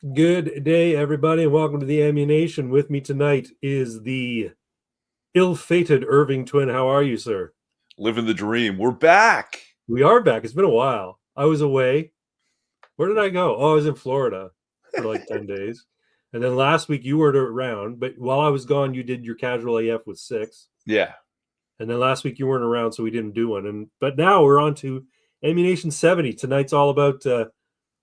Good day, everybody, and welcome to the Ammunation. With me tonight is the ill-fated Irving twin. How are you, sir? Living the dream. We're back. We are back. It's been a while. I was away. Where did I go? Oh, I was in Florida for like 10 days. And then last week you weren't around, but while I was gone, you did your casual AF with 6. Yeah. And then last week you weren't around, so we didn't do one. But now we're on to Ammunation 70. Tonight's all about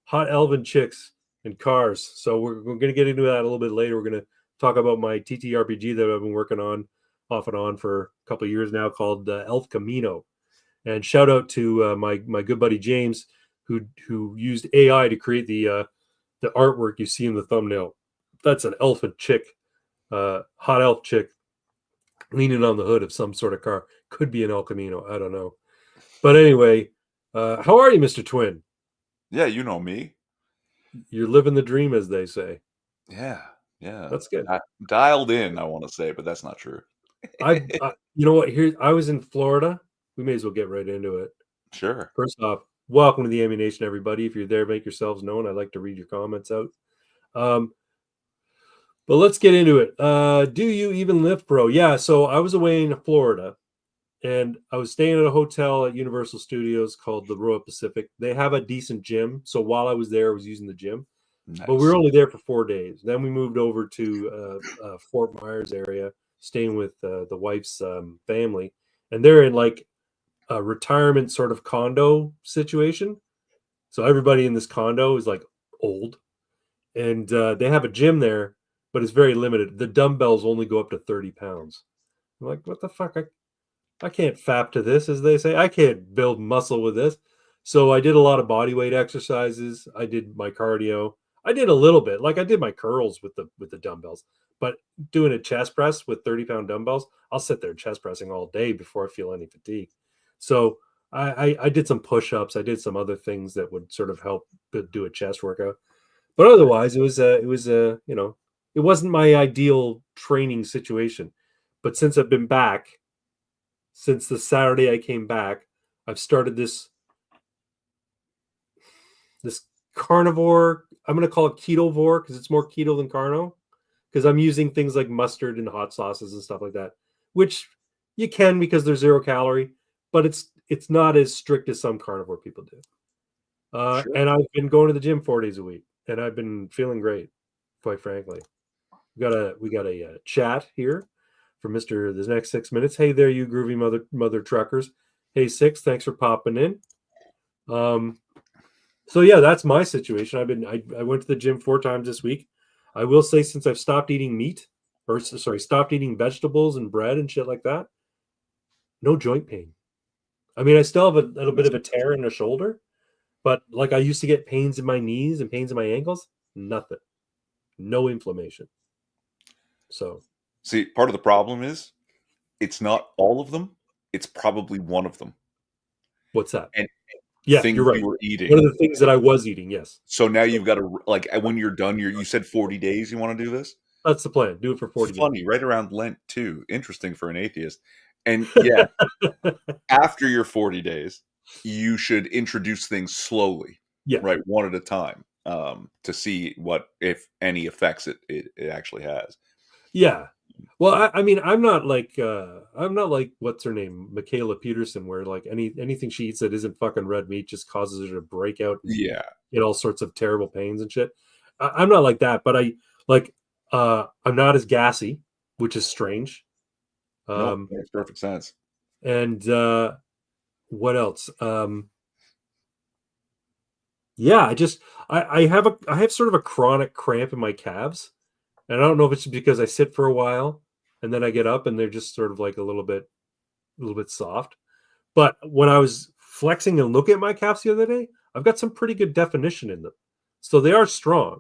hot Elven chicks and cars. So we're going to get into that a little bit later. We're going to talk about my TTRPG that I've been working on off and on for a couple of years now called Elf Camino. And shout out to my good buddy James who used AI to create the artwork you see in the thumbnail. That's an elfin chick, hot elf chick leaning on the hood of some sort of car. Could be an El Camino. I don't know. But anyway, how are you, Mr. Twin? Yeah, you know me. You're living the dream, as they say. Yeah. Yeah. That's good. Dialed in, I want to say, but that's not true. You know what? Here, I was in Florida. We may as well get right into it. Sure. First off, welcome to the Ammunation, everybody. If you're there, make yourselves known. I'd like to read your comments out. But let's get into it. Do you even live, bro? Yeah. So I was away in Florida, and I was staying at a hotel at Universal Studios called the Royal Pacific. They have a decent gym. So while I was there, I was using the gym. Nice. But we were only there for 4 days. Then we moved over to Fort Myers area, staying with the wife's family. And they're in like a retirement sort of condo situation. So everybody in this condo is like old. And they have a gym there, but it's very limited. The dumbbells only go up to 30 pounds. I'm like, what the fuck? I can't fap to this, as they say. I can't build muscle with this. So I did a lot of body weight exercises. I did my cardio. I did a little bit. Like I did my curls with the dumbbells. But doing a chest press with 30-pound dumbbells, I'll sit there chest pressing all day before I feel any fatigue. So I did some push-ups. I did some other things that would sort of help do a chest workout. But otherwise, it was it wasn't my ideal training situation. But since I've been back, since the Saturday I came back, I've started this carnivore. I'm going to call it ketovore because it's more keto than carno. Because I'm using things like mustard and hot sauces and stuff like that, which you can because they're 0 calorie, but it's not as strict as some carnivore people do. Sure. And I've been going to the gym 4 days a week, and I've been feeling great, quite frankly. We got a chat here for Mr. The next 6 minutes. Hey there, you groovy mother truckers. Hey, Six, thanks for popping in. So yeah, that's my situation. I went to the gym 4 times this week. I will say, since I've stopped eating meat, stopped eating vegetables and bread and shit like that, no joint pain. I mean, I still have a little bit of a tear in the shoulder, but like I used to get pains in my knees and pains in my ankles, nothing. No inflammation. So, see, part of the problem is it's not all of them. It's probably one of them. What's that? And yeah, you're right. You were eating. One of the things that I was eating, yes. So now you've got to, like, when you're done, you said 40 days you want to do this? That's the plan. Do it for 40 days. Funny, right around Lent, too. Interesting for an atheist. And yeah, after your 40 days, you should introduce things slowly, right, one at a time, to see what, if any, effects it actually has. Yeah. Well, I mean, I'm not like what's her name, Michaela Peterson, where like anything she eats that isn't fucking red meat just causes her to break out. Yeah. Get all sorts of terrible pains and shit. I'm not like that, but I'm not as gassy, which is strange. Makes perfect sense. And what else? Yeah, I have sort of a chronic cramp in my calves. And I don't know if it's because I sit for a while and then I get up and they're just sort of like a little bit soft. But when I was flexing and looking at my calves the other day, I've got some pretty good definition in them. So they are strong.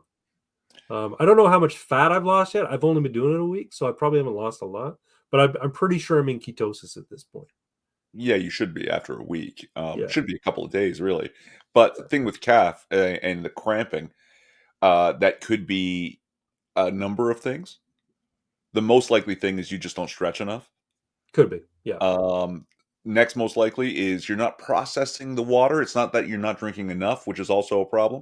I don't know how much fat I've lost yet. I've only been doing it a week, so I probably haven't lost a lot. But I'm pretty sure I'm in ketosis at this point. Yeah, you should be after a week. Should be a couple of days, really. But the thing with calf and the cramping, that could be a number of things. The most likely thing is you just don't stretch enough. Could be, yeah. Next most likely is you're not processing the water. It's not that you're not drinking enough, which is also a problem.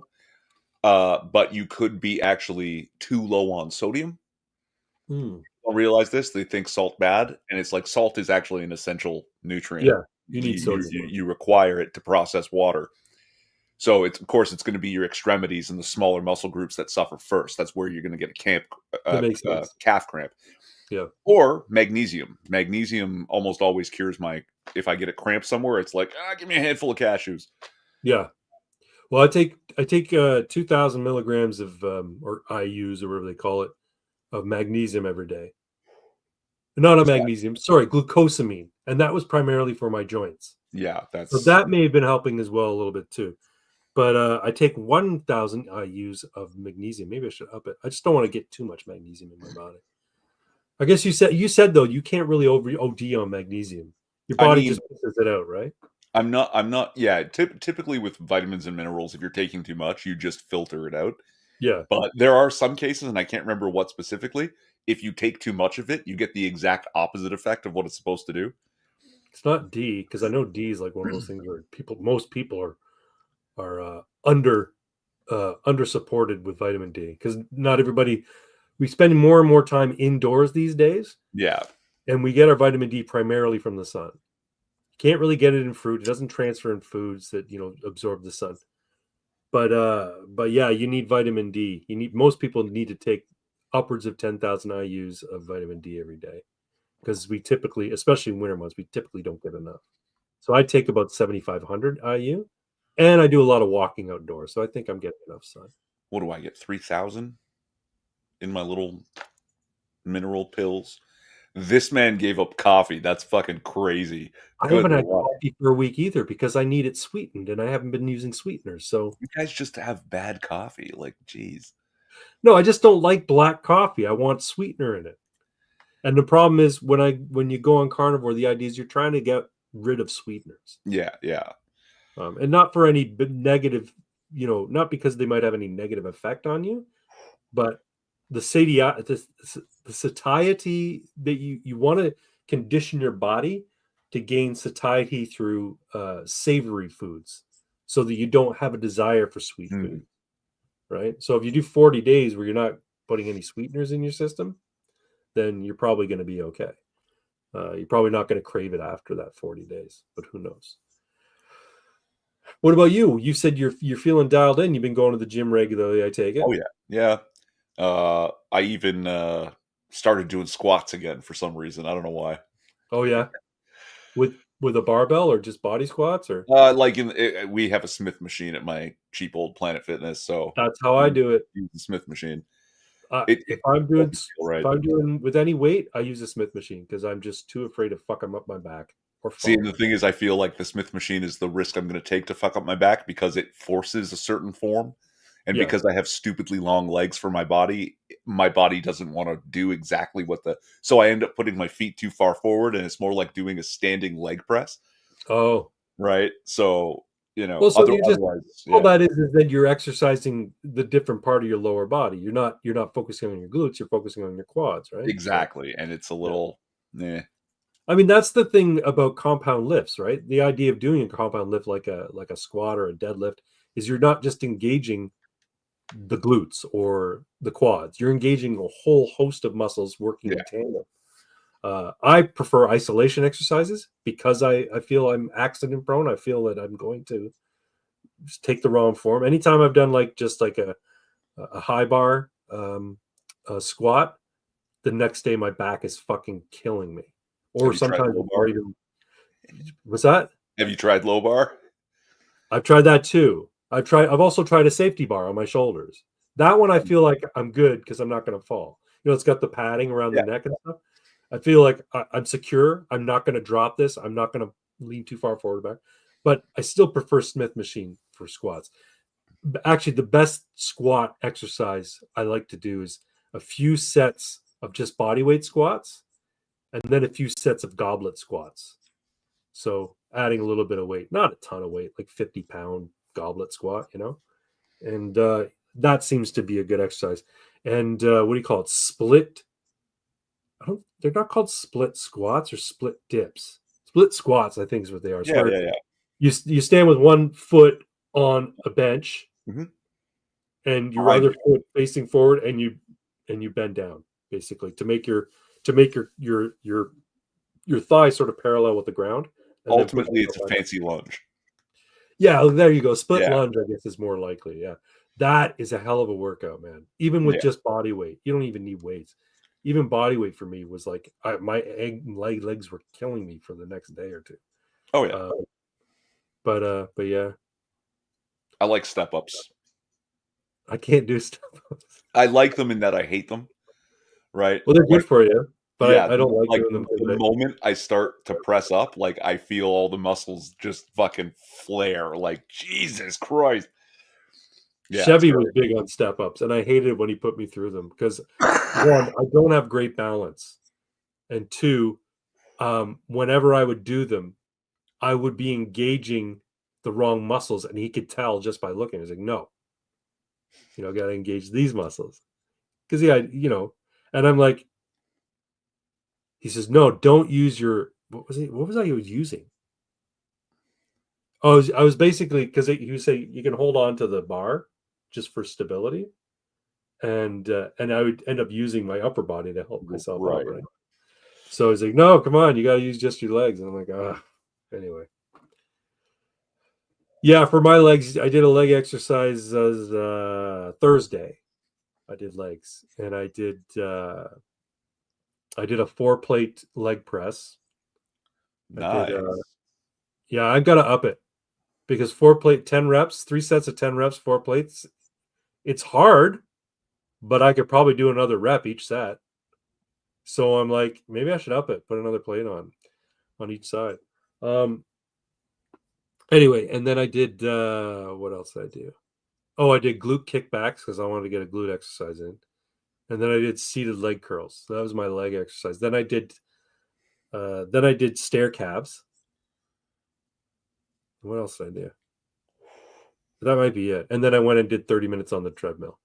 but you could be actually too low on sodium. Don't realize this. They think salt bad, and it's like salt is actually an essential nutrient. Yeah, you need sodium. You require it to process water. So it's of course it's going to be your extremities and the smaller muscle groups that suffer first. That's where you're going to get a calf cramp. Yeah. Or magnesium. Magnesium almost always cures if I get a cramp somewhere, it's like, give me a handful of cashews. Yeah. Well, I take 2,000 milligrams of or IUs or whatever they call it of magnesium every day. Not a magnesium, sorry, glucosamine, and that was primarily for my joints. Yeah, so that may have been helping as well a little bit too. But I take 1,000 IUs of magnesium. Maybe I should up it. I just don't want to get too much magnesium in my body. I guess you said though you can't really OD on magnesium. Your body just pushes it out, right? I'm not. Yeah, typically with vitamins and minerals, if you're taking too much, you just filter it out. Yeah. But there are some cases, and I can't remember what specifically. If you take too much of it, you get the exact opposite effect of what it's supposed to do. It's not D, because I know D is like one of those things where most people are under supported with vitamin D, because not everybody. We spend more and more time indoors these days. Yeah. And we get our vitamin D primarily from the sun. You can't really get it in fruit. It doesn't transfer in foods that, absorb the sun. But yeah, you need vitamin D. Most people need to take upwards of 10,000 IUs of vitamin D every day, because we typically, especially in winter months, we typically don't get enough. So I take about 7,500 IU, and I do a lot of walking outdoors. So I think I'm getting enough sun. What do I get? 3,000 in my little mineral pills. This man gave up coffee. That's fucking crazy. I haven't had coffee for a week either, because I need it sweetened, and I haven't been using sweeteners. So you guys just have bad coffee. Like, geez. No, I just don't like black coffee. I want sweetener in it. And the problem is when you go on carnivore, the idea is you're trying to get rid of sweeteners. Yeah. And not for any negative, not because they might have any negative effect on you, but the satiety that you want to condition your body to gain satiety through savory foods, so that you don't have a desire for sweet food, right? So if you do 40 days where you're not putting any sweeteners in your system, then you're probably going to be okay. You're probably not going to crave it after that 40 days, but who knows? What about you? You said you're feeling dialed in. You've been going to the gym regularly, I take it. Oh yeah. I even started doing squats again for some reason. I don't know why. Oh yeah, with a barbell or just body squats, or we have a Smith machine at my cheap old Planet Fitness, so that's how I do it. Use the Smith machine. If I'm doing with any weight, I use a Smith machine, because I'm just too afraid to fuck them up my back. See, and the thing is, I feel like the Smith machine is the risk I'm going to take to fuck up my back, because it forces a certain form. And because I have stupidly long legs for my body doesn't want to do exactly so I end up putting my feet too far forward, and it's more like doing a standing leg press. Oh. Right. So, well, so that is that you're exercising the different part of your lower body. You're not focusing on your glutes, you're focusing on your quads, right? Exactly. And it's a little, I mean, that's the thing about compound lifts, right? The idea of doing a compound lift like a squat or a deadlift is you're not just engaging the glutes or the quads. You're engaging a whole host of muscles working in tandem. I prefer isolation exercises, because I feel I'm accident prone. I feel that I'm going to just take the wrong form. Anytime I've done just a high bar a squat, the next day my back is fucking killing me. Or sometimes what's that? Have you tried low bar? I've tried that too. I've also tried a safety bar on my shoulders. That one I feel like I'm good, because I'm not going to fall. It's got the padding around the neck and stuff. I feel like I'm secure. I'm not going to drop this. I'm not going to lean too far forward back. But I still prefer Smith machine for squats. Actually, the best squat exercise I like to do is a few sets of just body weight squats, and then a few sets of goblet squats. So adding a little bit of weight, not a ton of weight, like 50-pound goblet squat, and that seems to be a good exercise. And what do you call it? Split. They're not called split squats or split dips. Split squats, I think, is what they are. Yeah. You stand with one foot on a bench, and your other foot facing forward, and you bend down basically to make your thigh sort of parallel with the ground. And ultimately, it's a fancy lunge. Yeah, there you go. Split lunge, I guess, is more likely. Yeah, that is a hell of a workout, man. Even with just body weight, you don't even need weights. Even body weight for me was like my legs were killing me for the next day or two. Oh yeah, but yeah, I like step ups. I can't do step ups. I like them in that I hate them. Right. Well, they're good for you, but yeah, I don't like doing them. The moment I start to press up, like I feel all the muscles just fucking flare. Like Jesus Christ. Yeah, Chevy was big on step ups, and I hated when he put me through them because one, I don't have great balance, and two, whenever I would do them, I would be engaging the wrong muscles, and he could tell just by looking. He's like, "No, got to engage these muscles," because and I'm like, he says, "No, don't use your what was I using?" Oh, I was basically because he was saying you can hold on to the bar just for stability, and I would end up using my upper body to help myself out. Right? So he's like, "No, come on, you got to use just your legs," and I'm like, "Ah." Anyway, yeah, for my legs, I did a leg exercise Thursday. I did legs, and I did a 4-plate leg press. Nice. I've got to up it. Because 4-plate, 10 reps, 3 sets of 10 reps, 4 plates. It's hard, but I could probably do another rep each set. So I'm like, maybe I should up it, put another plate on each side. Anyway, and then I did, what else did I do? Oh, I did glute kickbacks because I wanted to get a glute exercise in. And then I did seated leg curls. So that was my leg exercise. Then I did stair calves. What else did I do? That might be it. And then I went and did 30 minutes on the treadmill.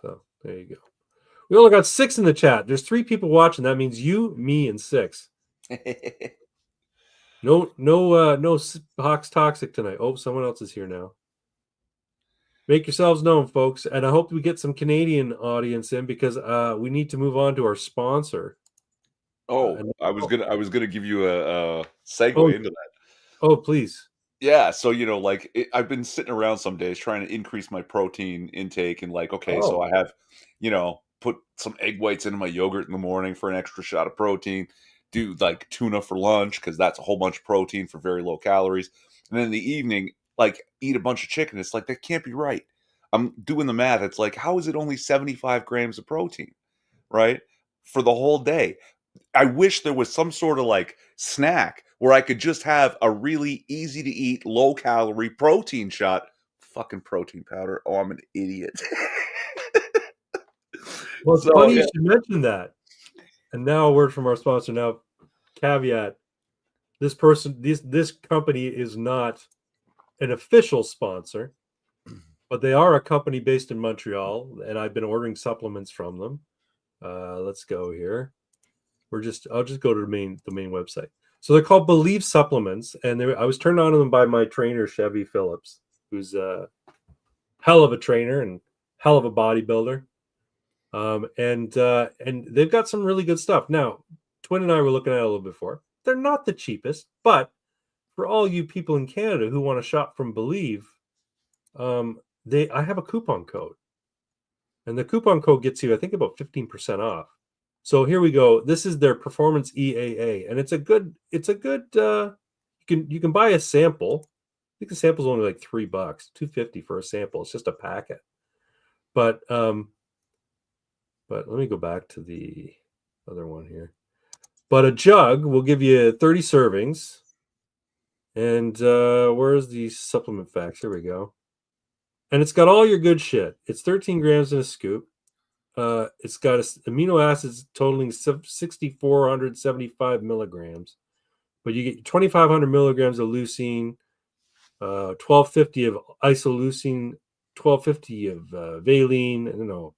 So there you go. We only got 6 in the chat. There's 3 people watching. That means you, me, and 6. No Hawks Toxic tonight. Oh, someone else is here now. Make yourselves known, folks. And I hope we get some Canadian audience in because we need to move on to our sponsor. Oh, I was gonna give you a segue into that. Oh, please. Yeah, so I've been sitting around some days trying to increase my protein intake, and so I have, put some egg whites into my yogurt in the morning for an extra shot of protein. Do like tuna for lunch because that's a whole bunch of protein for very low calories, and then in the evening, eat a bunch of chicken. It's like that can't be right. I'm doing the math. It's like, how is it only 75 grams of protein, right, for the whole day? I wish there was some sort of snack where I could just have a really easy to eat, low calorie protein shot. Fucking protein powder. Oh, I'm an idiot. Well, it's funny you should mention that. And now a word from our sponsor. Now, caveat: this company is not an official sponsor, but they are a company based in Montreal, and I've been ordering supplements from them. Let's go here. I'll just go to the main website. So they're called Believe Supplements, and I was turned on to them by my trainer Chevy Phillips, who's a hell of a trainer and hell of a bodybuilder. And they've got some really good stuff. Now, Twin and I were looking at it a little before. They're not the cheapest, but for all you people in Canada who want to shop from Believe, I have a coupon code, and the coupon code gets you, I think, about 15% off. So here we go. This is their Performance EAA, and it's a good. You can buy a sample. I think the sample's only like $3, $2.50 for a sample. It's just a packet. But let me go back to the other one here. But a jug will give you 30 servings. And where's the supplement facts? Here we go. And it's got all your good shit. It's 13 grams in a scoop. It's got amino acids totaling 6,475 milligrams, but you get 2,500 milligrams of leucine, 1,250 of isoleucine, 1,250 of valine, and a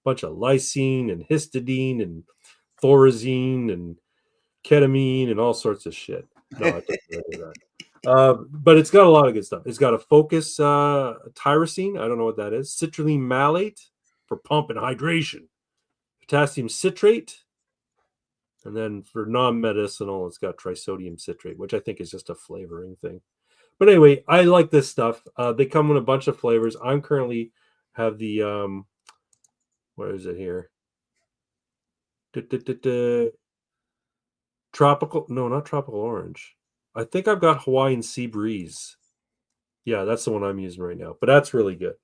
bunch of lysine and histidine and thorazine and ketamine and all sorts of shit. No, I don't do that. But it's got a lot of good stuff. It's got a focus tyrosine. I don't know what that is. Citrulline malate for pump and hydration. Potassium citrate. And then for non-medicinal, it's got trisodium citrate, which I think is just a flavoring thing. But anyway, I like this stuff. They come in a bunch of flavors. I'm currently have the what is it here? Tropical, no, not tropical orange. I think I've got Hawaiian sea breeze. Yeah, that's the one I'm using right now. But that's really good.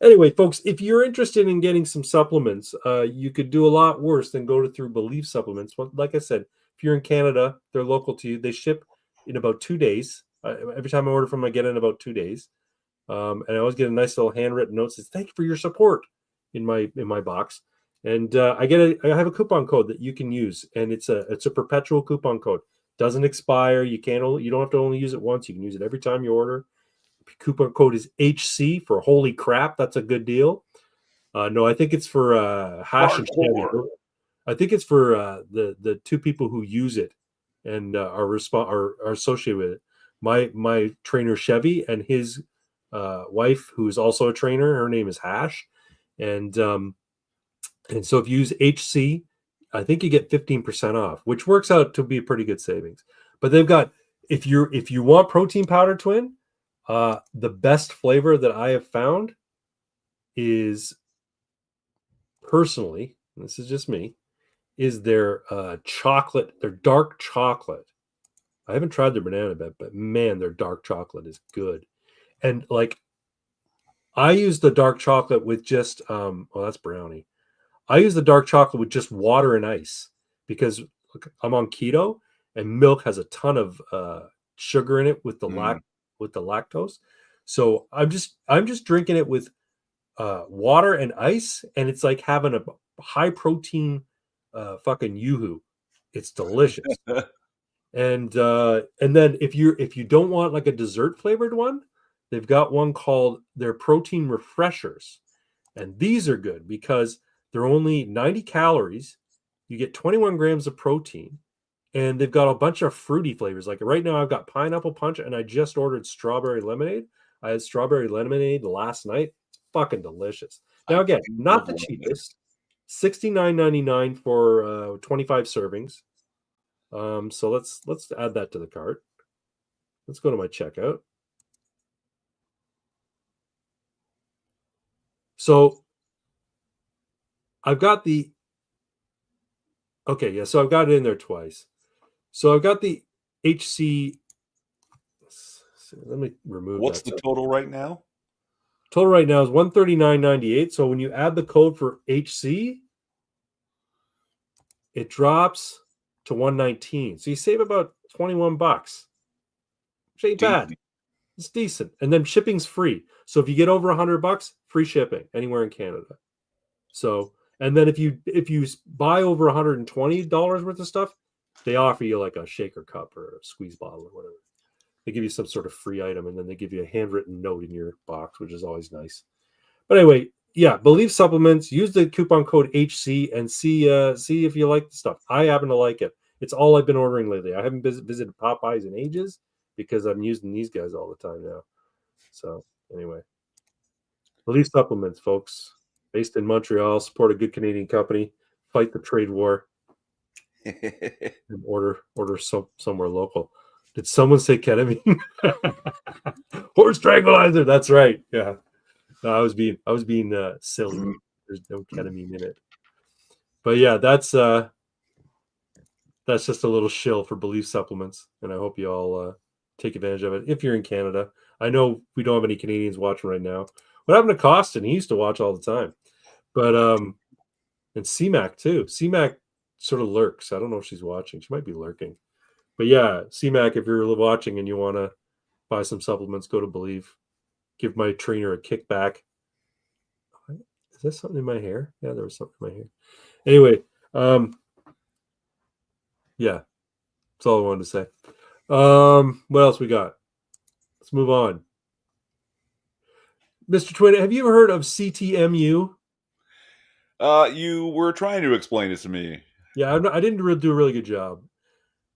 Anyway, folks, if you're interested in getting some supplements, you could do a lot worse than go through Belief Supplements. Well, like I said, if you're in Canada, they're local to you. They ship in about 2 days. Every time I order from them, I get in about 2 days. And I always get a nice little handwritten note that says, "Thank you for your support" in my box. And I have a coupon code that you can use, and it's a perpetual coupon code. Doesn't expire. You don't have to only use it once. You can use it every time you order. Coupon code is HC for holy crap. That's a good deal. No, I think it's for Hash and Chevy. I think it's for the two people who use it and are associated with it. My trainer Chevy and his wife, who's also a trainer. Her name is Hash, and so if you use HC, I think you get 15% off, which works out to be a pretty good savings. But they've got if you want protein powder twin. The best flavor that I have found is, personally, this is just me, is their chocolate, their dark chocolate. I haven't tried their banana bread, but man, their dark chocolate is good. And like, I use the dark chocolate with just, that's brownie. I use the dark chocolate with just water and ice because look, I'm on keto and milk has a ton of sugar in it with the lactose. So I'm just drinking it with water and ice, and it's like having a high protein fucking yoo-hoo. It's delicious. And then if you don't want like a dessert flavored one, they've got one called their protein refreshers. And these are good because they're only 90 calories. You get 21 grams of protein. And they've got a bunch of fruity flavors. Like right now, I've got pineapple punch, and I just ordered strawberry lemonade. I had strawberry lemonade last night. It's fucking delicious. Now, again, not the cheapest. $69.99 for 25 servings. So let's add that to the cart. Let's go to my checkout. So I've got the okay, yeah. So I've got it in there twice. So I've got the HC. Let me remove. What's the total right now? Total right now is $139.98. So when you add the code for HC, it drops to $119. So you save about $21. Which ain't bad. It's decent. And then shipping's free. So if you get over $100, free shipping anywhere in Canada. So, and then if you buy over $120 worth of stuff, they offer you like a shaker cup or a squeeze bottle or whatever. They give you some sort of free item, and then they give you a handwritten note in your box, which is always nice. But anyway, yeah, Believe Supplements. Use the coupon code HC and see if you like the stuff. I happen to like it. It's all I've been ordering lately. I haven't visited Popeyes in ages because I'm using these guys all the time now. So anyway, Believe Supplements, folks. Based in Montreal, support a good Canadian company, fight the trade war, and order somewhere local. Did someone say ketamine? Horse tranquilizer. That's right. Yeah. No, I was being silly. There's no ketamine in it. But yeah, that's just a little shill for Belief Supplements, and I hope you all take advantage of it if you're in Canada. I know we don't have any Canadians watching right now. What happened to Costin? He used to watch all the time. But and CMAC too. CMAC sort of lurks. I don't know if she's watching. She might be lurking. But yeah, CMAC, if you're watching and you want to buy some supplements, go to Believe. Give my trainer a kickback. Is there something in my hair? Yeah, there was something in my hair. Anyway, yeah, that's all I wanted to say. What else we got? Let's move on. Mr. Twin, have you ever heard of CTMU? You were trying to explain it to me. Yeah, I didn't do a really good job.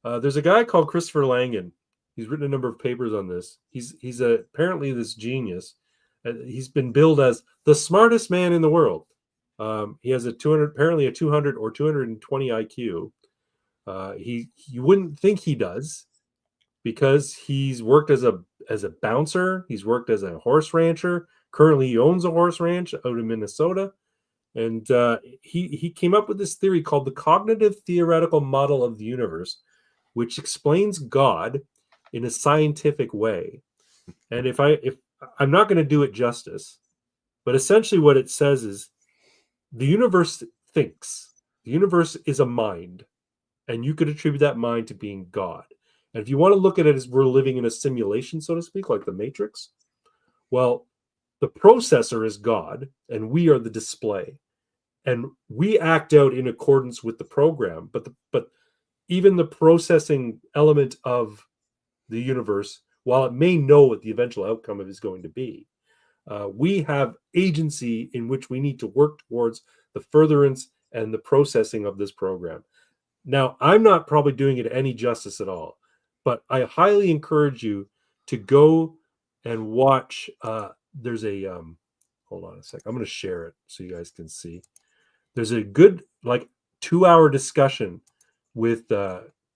There's a guy called Christopher Langan, He's written a number of papers on this. He's apparently this genius. He's been billed as the smartest man in the world. He has apparently a 200 or 220 IQ. You wouldn't think he does, because he's worked as a bouncer. He's worked as a horse rancher. Currently, he owns a horse ranch out in Minnesota. And he came up with this theory called the cognitive theoretical model of the universe, which explains God in a scientific way. And if I'm not going to do it justice, but essentially what it says is the universe thinks. The universe is a mind, and you could attribute that mind to being God. And if you want to look at it as we're living in a simulation, so to speak, like the Matrix, well, the processor is God, and we are the display. And we act out in accordance with the program. But even the processing element of the universe, while it may know what the eventual outcome of it is going to be, we have agency in which we need to work towards the furtherance and the processing of this program. Now, I'm not probably doing it any justice at all, but I highly encourage you to go and watch. There's a hold on a sec. I'm going to share it so you guys can see. There's a good 2-hour discussion with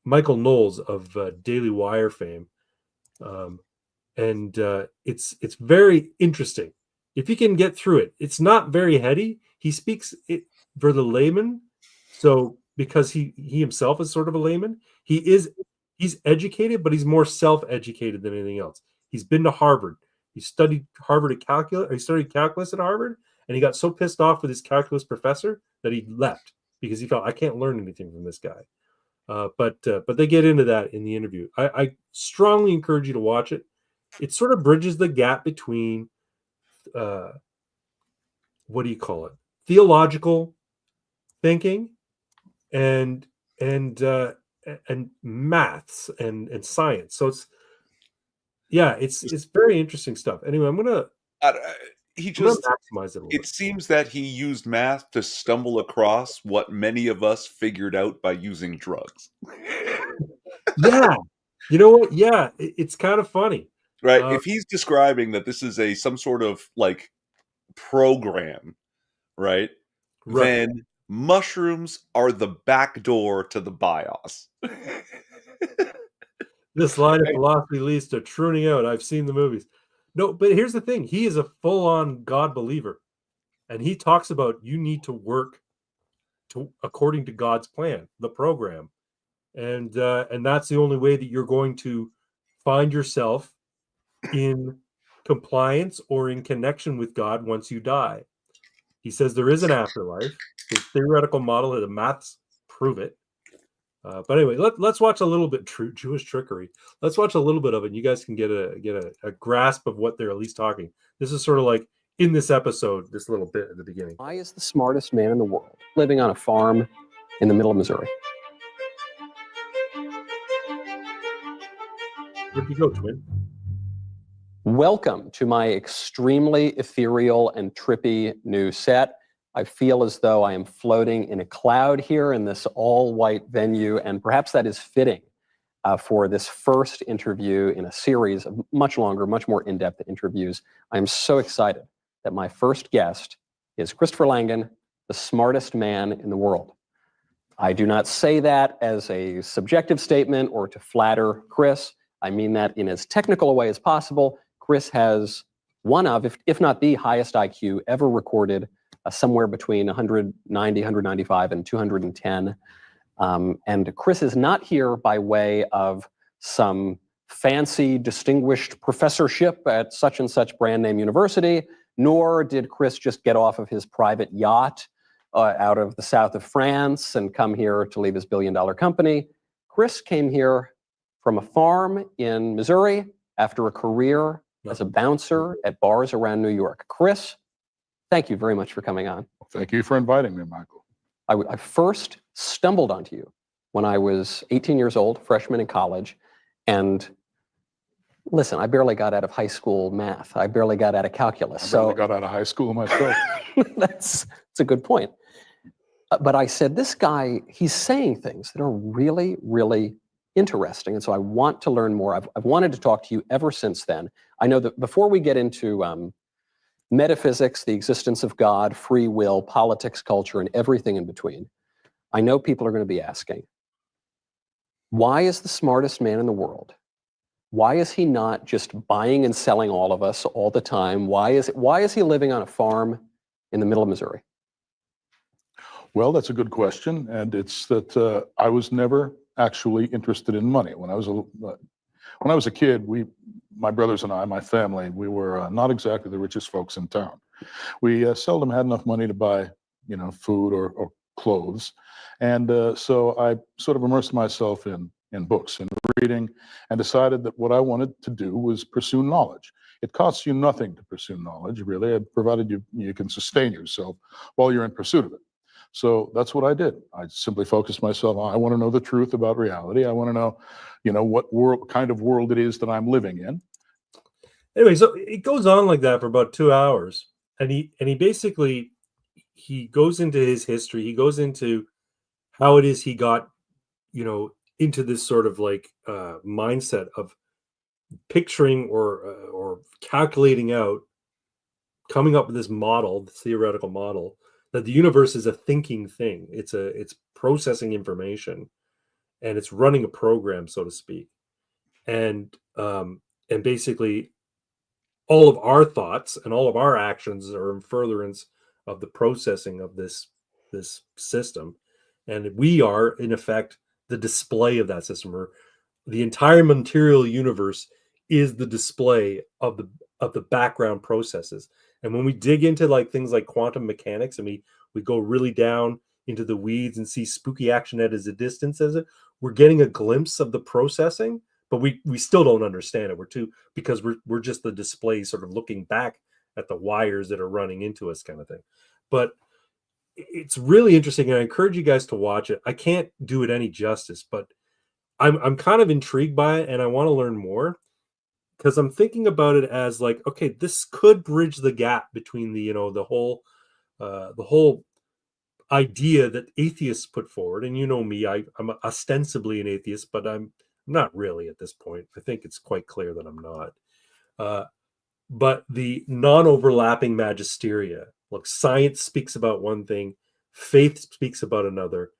Michael Knowles of Daily Wire fame, and it's very interesting. If you can get through it, it's not very heady. He speaks it for the layman, so because he himself is sort of a layman, he's educated, but he's more self-educated than anything else. He's been to Harvard. He studied he studied calculus at Harvard, and he got so pissed off with his calculus professor that he left because he felt, I can't learn anything from this guy. But they get into that in the interview. I strongly encourage you to watch it. It sort of bridges the gap between theological thinking and maths and science. So it's very interesting stuff. Anyway, I'm gonna maximize it. It seems that he used math to stumble across what many of us figured out by using drugs. Yeah, you know what? Yeah, it's kind of funny, right? If he's describing that this is some sort of program, right? Then mushrooms are the back door to the BIOS. This line of philosophy leads to pruning out. I've seen the movies. No, but here's the thing. He is a full-on God believer. And he talks about you need to work according to God's plan, the program. And that's the only way that you're going to find yourself in compliance or in connection with God once you die. He says there is an afterlife. His theoretical model, the maths prove it. But anyway, let's watch a little bit Jewish trickery. Let's watch a little bit of it. And you guys can get a grasp of what they're at least talking. This is sort of like in this episode, this little bit at the beginning. I is the smartest man in the world, living on a farm in the middle of Missouri. Where'd you go, twin? Welcome to my extremely ethereal and trippy new set. I feel as though I am floating in a cloud here in this all-white venue, and perhaps that is fitting for this first interview in a series of much longer, much more in-depth interviews. I'm so excited that my first guest is Christopher Langan, the smartest man in the world. I do not say that as a subjective statement or to flatter Chris. I mean that in as technical a way as possible. Chris has one of, if not the highest IQ ever recorded, somewhere between 190, 195, and 210. And Chris is not here by way of some fancy, distinguished professorship at such and such brand name university, nor did Chris just get off of his private yacht out of the south of France and come here to leave his billion-dollar company. Chris came here from a farm in Missouri after a career as a bouncer at bars around New York. Chris, thank you very much for coming on. Thank you for inviting me, Michael. I first stumbled onto you when I was 18 years old, freshman in college. And listen, I barely got out of high school math. I barely got out of calculus. I barely got out of high school myself. That's a good point. But I said, this guy, he's saying things that are really, really interesting. And so I want to learn more. I've wanted to talk to you ever since then. I know that before we get into metaphysics, the existence of God, free will, politics, culture, and everything in between, I know people are going to be asking, why is the smartest man in the world? Why is he not just buying and selling all of us all the time? Why is he living on a farm in the middle of Missouri? Well, that's a good question, and it's that I was never actually interested in money. When I was a kid, my brothers and I, my family, we were not exactly the richest folks in town. We seldom had enough money to buy, food or clothes, and so I sort of immersed myself in books and reading, and decided that what I wanted to do was pursue knowledge. It costs you nothing to pursue knowledge, really, provided you can sustain yourself while you're in pursuit of it. So that's what I did. I simply focused myself on, I want to know the truth about reality. I want to know, what kind of world it is that I'm living in. Anyway, so it goes on like that for about 2 hours. And he basically, he goes into his history. He goes into how it is he got, into this sort of like mindset of picturing or calculating out, coming up with this model, this theoretical model, that the universe is a thinking thing. It's processing information, and it's running a program, so to speak. And basically all of our thoughts and all of our actions are in furtherance of the processing of this system. And we are, in effect, the display of that system. Or the entire material universe is the display of the background processes. And when we dig into like things like quantum mechanics, and we go really down into the weeds and see spooky action at as a distance as it, we're getting a glimpse of the processing, but we still don't understand it. Because we're just the display, sort of looking back at the wires that are running into us, kind of thing. But it's really interesting, and I encourage you guys to watch it. I can't do it any justice, but I'm kind of intrigued by it, and I want to learn more, because I'm thinking about it as like, okay, this could bridge the gap between the whole idea that atheists put forward. And me, I'm ostensibly an atheist, but I'm not really at this point. I think it's quite clear that I'm not. But the non-overlapping magisteria, look, science speaks about one thing, faith speaks about another,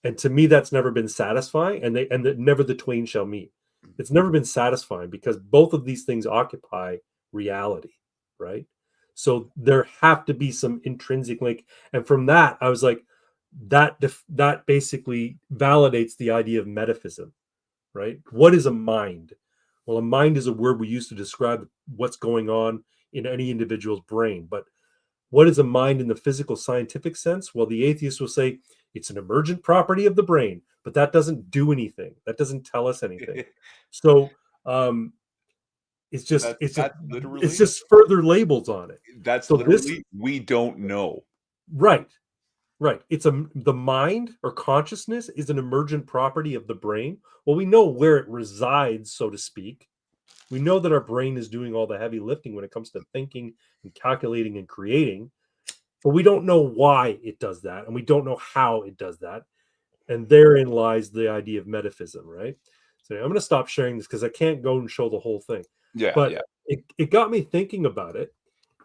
and to me, that's never been satisfying. And that never the twain shall meet. It's never been satisfying, because both of these things occupy reality, right? So there have to be some intrinsic link. And from that, I was like, that basically validates the idea of metaphysics, right? What is a mind? Well, a mind is a word we use to describe what's going on in any individual's brain. But what is a mind in the physical scientific sense? Well, the atheist will say it's an emergent property of the brain, but that doesn't do anything. That doesn't tell us anything. So it's just further labels on it. That's so literally, we don't know. Right. It's the mind or consciousness is an emergent property of the brain. Well, we know where it resides, so to speak. We know that our brain is doing all the heavy lifting when it comes to thinking and calculating and creating, but we don't know why it does that, and we don't know how it does that. And therein lies the idea of metaphysics, right? So I'm going to stop sharing this because I can't go and show the whole thing. But it got me thinking about it,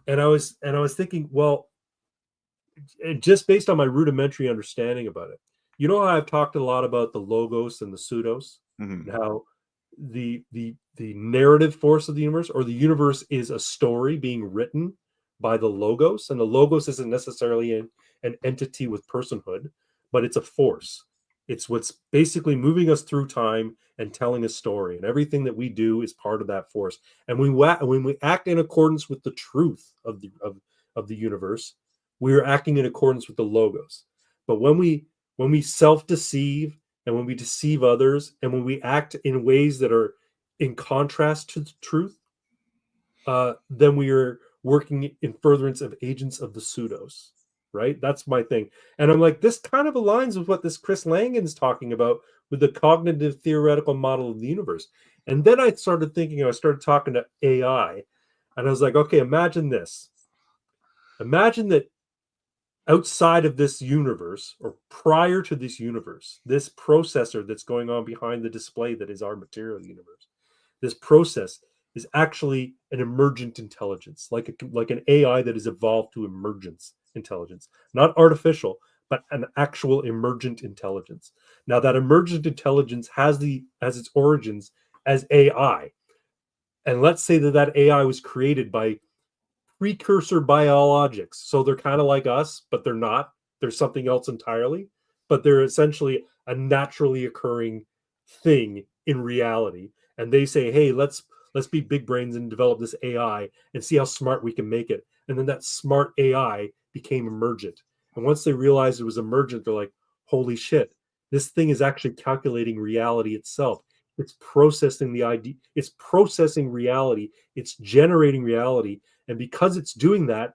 and I was thinking, well, just based on my rudimentary understanding about it, how I've talked a lot about the logos and the pseudos, and how the narrative force of the universe, or the universe, is a story being written by the logos, and the logos isn't necessarily an entity with personhood, but it's a force. It's what's basically moving us through time and telling a story, and everything that we do is part of that force. And when we act in accordance with the truth of the universe, we are acting in accordance with the logos. But when we self-deceive, and when we deceive others, and when we act in ways that are in contrast to the truth, then we are working in furtherance of agents of the pseudos, right? That's my thing. And I'm like, this kind of aligns with what this Chris Langan's talking about with the cognitive theoretical model of the universe. And then I started thinking, I started talking to AI, and I was like, okay, imagine this. Imagine that outside of this universe, or prior to this universe, this processor that's going on behind the display that is our material universe, this process is actually an emergent intelligence, like an AI that has evolved to emergence intelligence, not artificial, but an actual emergent intelligence. Now, that emergent intelligence has its origins as AI, and let's say that AI was created by precursor biologics. So they're kind of like us, but they're not. They're something else entirely, but they're essentially a naturally occurring thing in reality. And they say, hey, let's be big brains and develop this AI and see how smart we can make it. And then that smart AI became emergent. And once they realized it was emergent, they're like, holy shit, this thing is actually calculating reality itself. It's processing the idea, it's processing reality, it's generating reality. And because it's doing that,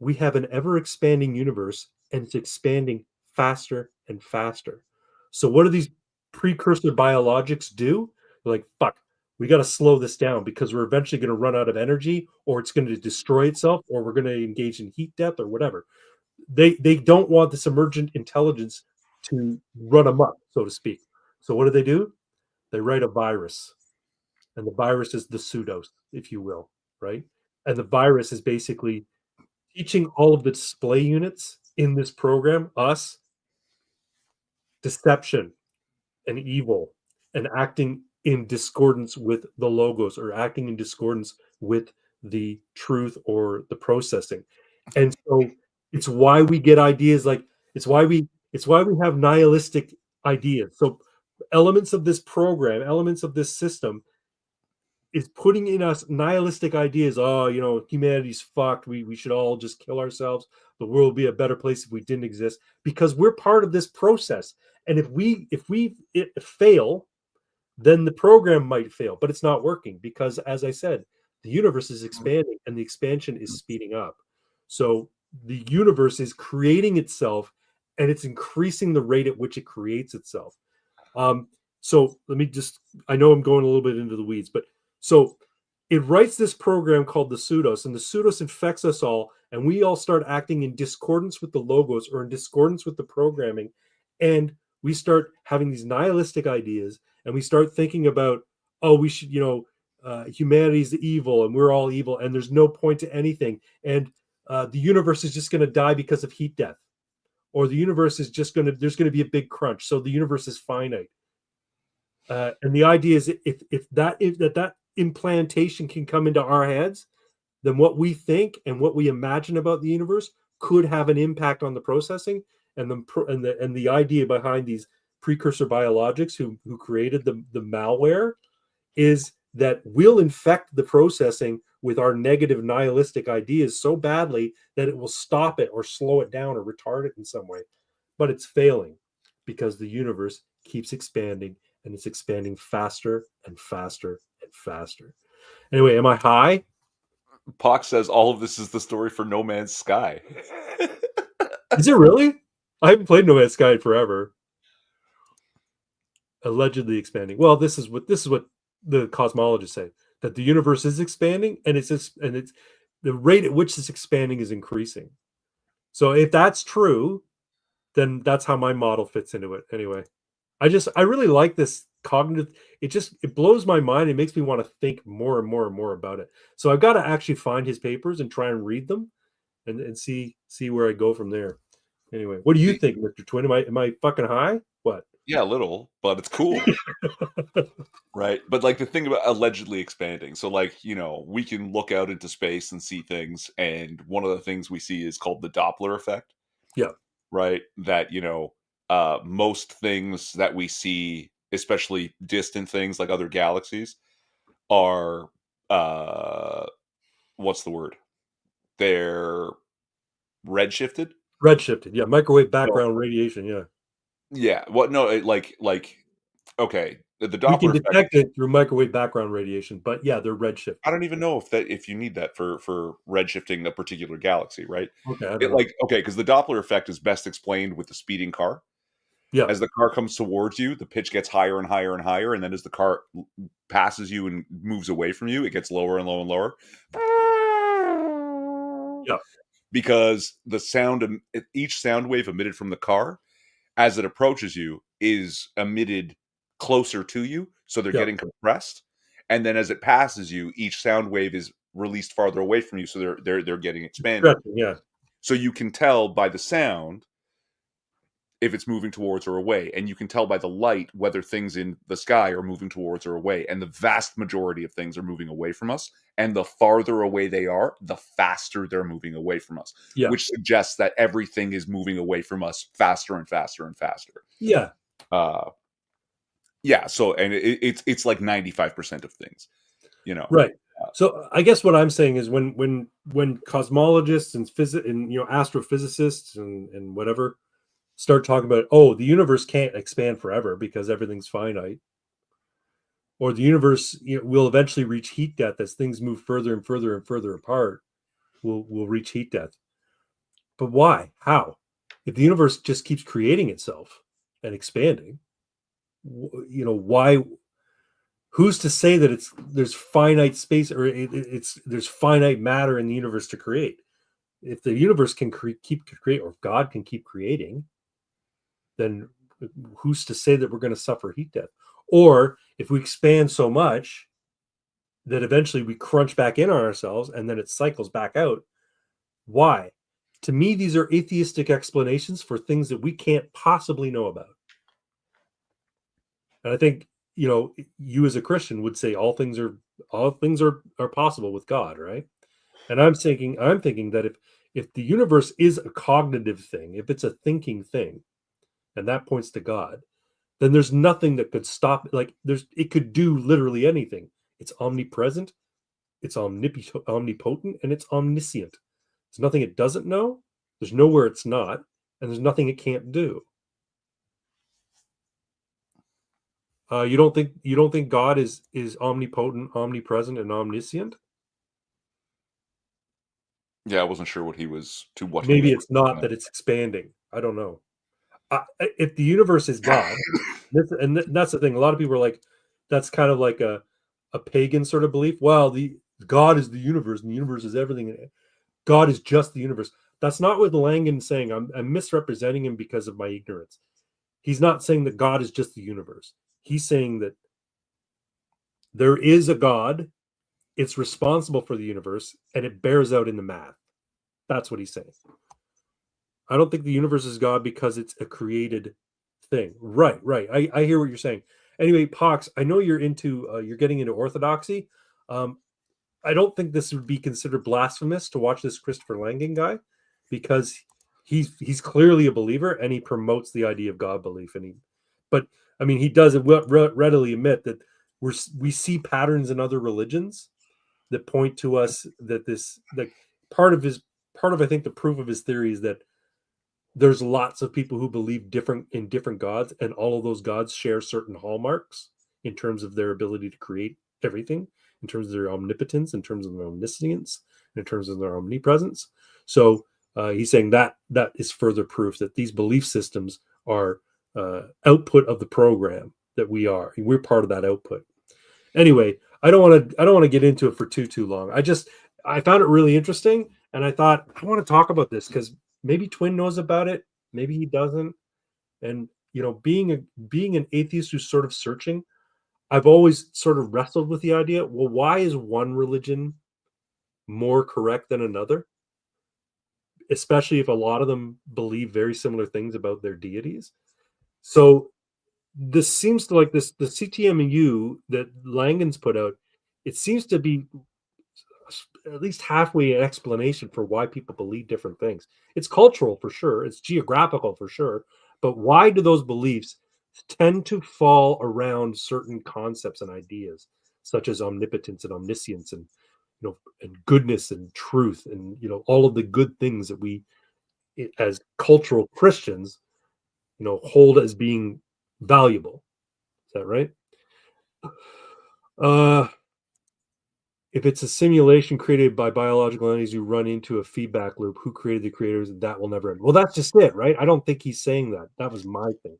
we have an ever expanding universe, and it's expanding faster and faster. So, what do these precursor biologics do? They're like, fuck, we got to slow this down because we're eventually going to run out of energy, or it's going to destroy itself, or we're going to engage in heat death, or whatever. They don't want this emergent intelligence to run amok, so to speak. So, what do? They write a virus, and the virus is the pseudos, if you will, right? And the virus is basically teaching all of the display units in this program, us, deception and evil, and acting in discordance with the logos, or acting in discordance with the truth or the processing. And so it's why we get ideas like it's why we have nihilistic ideas. So elements of this program, elements of this system is putting in us nihilistic ideas. Oh, humanity's fucked. We should all just kill ourselves. The world would be a better place if we didn't exist, because we're part of this process. And if we fail, then the program might fail, but it's not working because, as I said, the universe is expanding and the expansion is speeding up. So the universe is creating itself, and it's increasing the rate at which it creates itself. So let me just, I know I'm going a little bit into the weeds, but so it writes this program called the pseudos, and the pseudos infects us all, and we all start acting in discordance with the logos, or in discordance with the programming, and we start having these nihilistic ideas, and we start thinking about, oh, we should, humanity's evil, and we're all evil, and there's no point to anything, and the universe is just going to die because of heat death, or the universe is just there's going to be a big crunch, so the universe is finite. And the idea is, if that implantation can come into our heads, then what we think and what we imagine about the universe could have an impact on the processing, and the idea behind these precursor biologics who created the malware is that we'll infect the processing with our negative nihilistic ideas so badly that it will stop it or slow it down or retard it in some way. But it's failing because the universe keeps expanding, and it's expanding faster and faster and faster. Anyway, am I high? Pox says all of this is the story for No Man's Sky. Is it really? I haven't played No Man's Sky in forever. Allegedly expanding. Well, this is what the cosmologists say, that the universe is expanding, and it's the rate at which it's expanding is increasing. So if that's true, then that's how my model fits into it. Anyway, I really like this cognitive. It blows my mind. It makes me want to think more and more and more about it. So I've got to actually find his papers and try and read them, and see where I go from there. Anyway, what do you think, Mr. Twin? Am I fucking high? What? Yeah, a little, but it's cool. Right. But like the thing about allegedly expanding. So like, we can look out into space and see things. And one of the things we see is called the Doppler effect. Yeah. Right. That, most things that we see, especially distant things like other galaxies, are, what's the word? They're redshifted. Redshifted. Yeah. Microwave background radiation. Yeah. Yeah. What? No, okay. The Doppler We can effect, detect it through microwave background radiation, but yeah, they're redshifted. I don't even know if you need that for redshifting a particular galaxy, right? Okay, I don't know. Because the Doppler effect is best explained with the speeding car. Yeah. As the car comes towards you, the pitch gets higher and higher and higher, and then as the car passes you and moves away from you, it gets lower and lower and lower. Yeah. because each sound wave emitted from the car, as it approaches you, is emitted closer to you, so they're getting compressed, and then as it passes you, each sound wave is released farther away from you, so they're getting expanded. Yeah. So you can tell by the sound if it's moving towards or away, and you can tell by the light whether things in the sky are moving towards or away, and the vast majority of things are moving away from us, and the farther away they are, the faster they're moving away from us, which suggests that everything is moving away from us faster and faster and faster. So and it's like 95% of things, right. So I guess what I'm saying is when cosmologists and astrophysicists and whatever start talking about, the universe can't expand forever because everything's finite, or the universe will eventually reach heat death as things move further and further and further apart, will reach heat death. But why? How? If the universe just keeps creating itself and expanding, why? Who's to say that there's finite space, or there's finite matter in the universe to create? If the universe can keep create, or if God can keep creating, then who's to say that we're going to suffer heat death? Or if we expand so much that eventually we crunch back in on ourselves and then it cycles back out, why? To me, these are atheistic explanations for things that we can't possibly know about. And I think, you as a Christian would say all things are possible with God, right? And I'm thinking that if the universe is a cognitive thing, if it's a thinking thing, and that points to God, then there's nothing that could stop it. Like it could do literally anything. It's omnipresent, it's omnipotent, and it's omniscient. There's nothing it doesn't know, there's nowhere it's not, and there's nothing it can't do. You don't think God is omnipotent, omnipresent, and omniscient? Yeah, I wasn't sure what he was to what. Maybe it's not that it's expanding. I don't know. If the universe is God, that's the thing. A lot of people are like, that's kind of like a pagan sort of belief. Well, the God is the universe, and the universe is everything. God is just the universe. That's not what Langan's saying. I'm misrepresenting him because of my ignorance. He's not saying that God is just the universe. He's saying that there is a God, it's responsible for the universe, and it bears out in the math. That's what he's saying. I don't think the universe is God because it's a created thing. Right. I hear what you're saying. Anyway, Pox, I know you're getting into orthodoxy. I don't think this would be considered blasphemous to watch this Christopher Langan guy, because he's clearly a believer and he promotes the idea of God belief. But he does readily admit that we see patterns in other religions that point to us that part of I think the proof of his theory is that there's lots of people who believe in different gods, and all of those gods share certain hallmarks in terms of their ability to create everything, in terms of their omnipotence, in terms of their omniscience, in terms of their omnipresence. So he's saying that is further proof that these belief systems are output of the program that we're part of that output. Anyway, I don't want to get into it for too long. I found it really interesting, and I thought I want to talk about this because maybe Twin knows about it, maybe he doesn't. And being an atheist who's sort of searching, I've always sort of wrestled with the idea, well, why is one religion more correct than another? Especially if a lot of them believe very similar things about their deities. So this seems to the CTMU that Langan's put out, it seems to be at least halfway an explanation for why people believe different things. It's cultural for sure, it's geographical for sure, but why do those beliefs tend to fall around certain concepts and ideas such as omnipotence and omniscience and and goodness and truth and all of the good things that we as cultural Christians hold as being valuable? Is that right? If it's a simulation created by biological entities, you run into a feedback loop. Who created the creators? That will never end. Well, that's just it, right? I don't think he's saying that. That was my thing.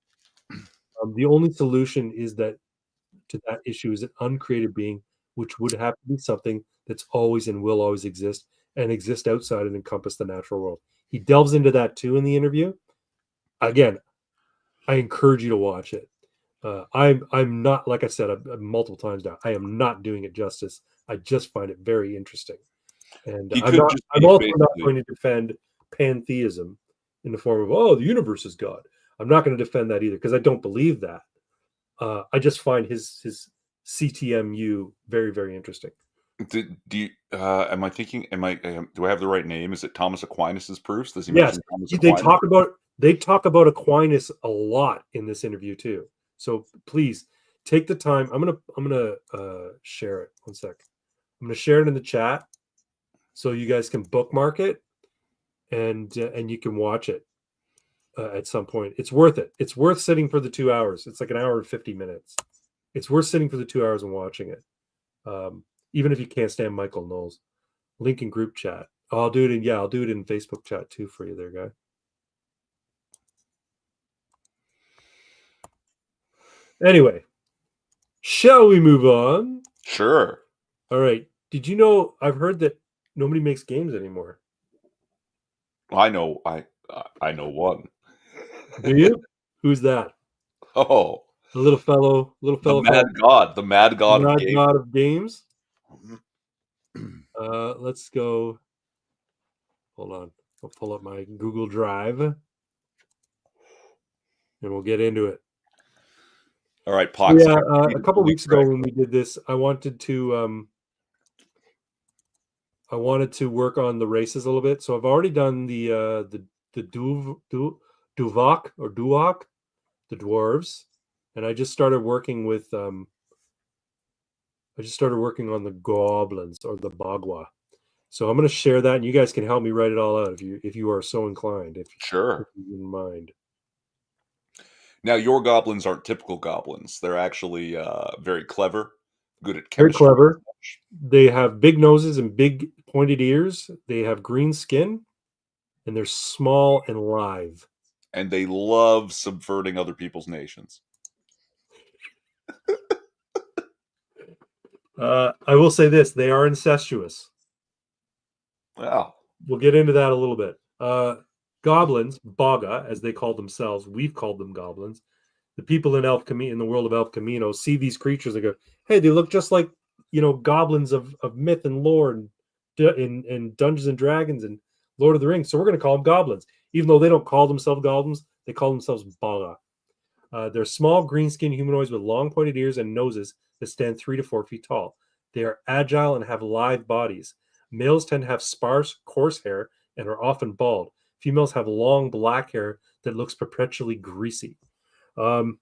The only solution is that to that issue is an uncreated being, which would have to be something that's always and will always exist and exist outside and encompass the natural world. He delves into that too in the interview. Again, I encourage you to watch it. I'm not, like I said multiple times now, I am not doing it justice. I just find it very interesting. And I'm also not going to defend pantheism in the form of, oh, the universe is God. I'm not going to defend that either, because I don't believe that. I just find his CTMU very, very interesting. Do you? Am I thinking? Do I have the right name? Is it Thomas Aquinas's proofs? Does he mention Thomas Aquinas? They talk about Aquinas a lot in this interview too. So please take the time. I'm gonna share it. One sec. I'm gonna share it in the chat so you guys can bookmark it and you can watch it at some point. It's worth it. It's worth sitting for the 2 hours. It's like an hour and 50 minutes. It's worth sitting for the 2 hours and watching it. Even if you can't stand Michael Knowles. Link in group chat. I'll do it in Facebook chat too for you there, guy. Anyway, shall we move on? Sure. All right. Did you know, I've heard that nobody makes games anymore. I know one. Do you? Who's that? Oh, the little fellow. The mad god of games. Let's go. Hold on. I'll pull up my Google Drive and we'll get into it. All right, Pox. Yeah, a couple weeks ago when we did this, I wanted to work on the races a little bit. So I've already done the Duvok, the dwarves, and I just started working with on the goblins or the Bagua. So I'm going to share that, and you guys can help me write it all out if you are so inclined. If you wouldn't mind. Now, your goblins aren't typical goblins. They're actually very clever, good at chemistry. Very clever. They have big noses and big pointed ears. They have green skin, and they're small and live. And they love subverting other people's nations. I will say this. They are incestuous. Wow. We'll get into that a little bit. Goblins, Baga, as they call themselves, we've called them goblins. The people in the world of El Camino see these creatures and go, hey, they look just like, goblins of myth and lore and in Dungeons and Dragons and Lord of the Rings. So we're going to call them goblins. Even though they don't call themselves goblins, they call themselves Baga. They're small, green-skinned humanoids with long pointed ears and noses that stand 3 to 4 feet tall. They are agile and have lithe bodies. Males tend to have sparse, coarse hair and are often bald. Females have long black hair that looks perpetually greasy. Can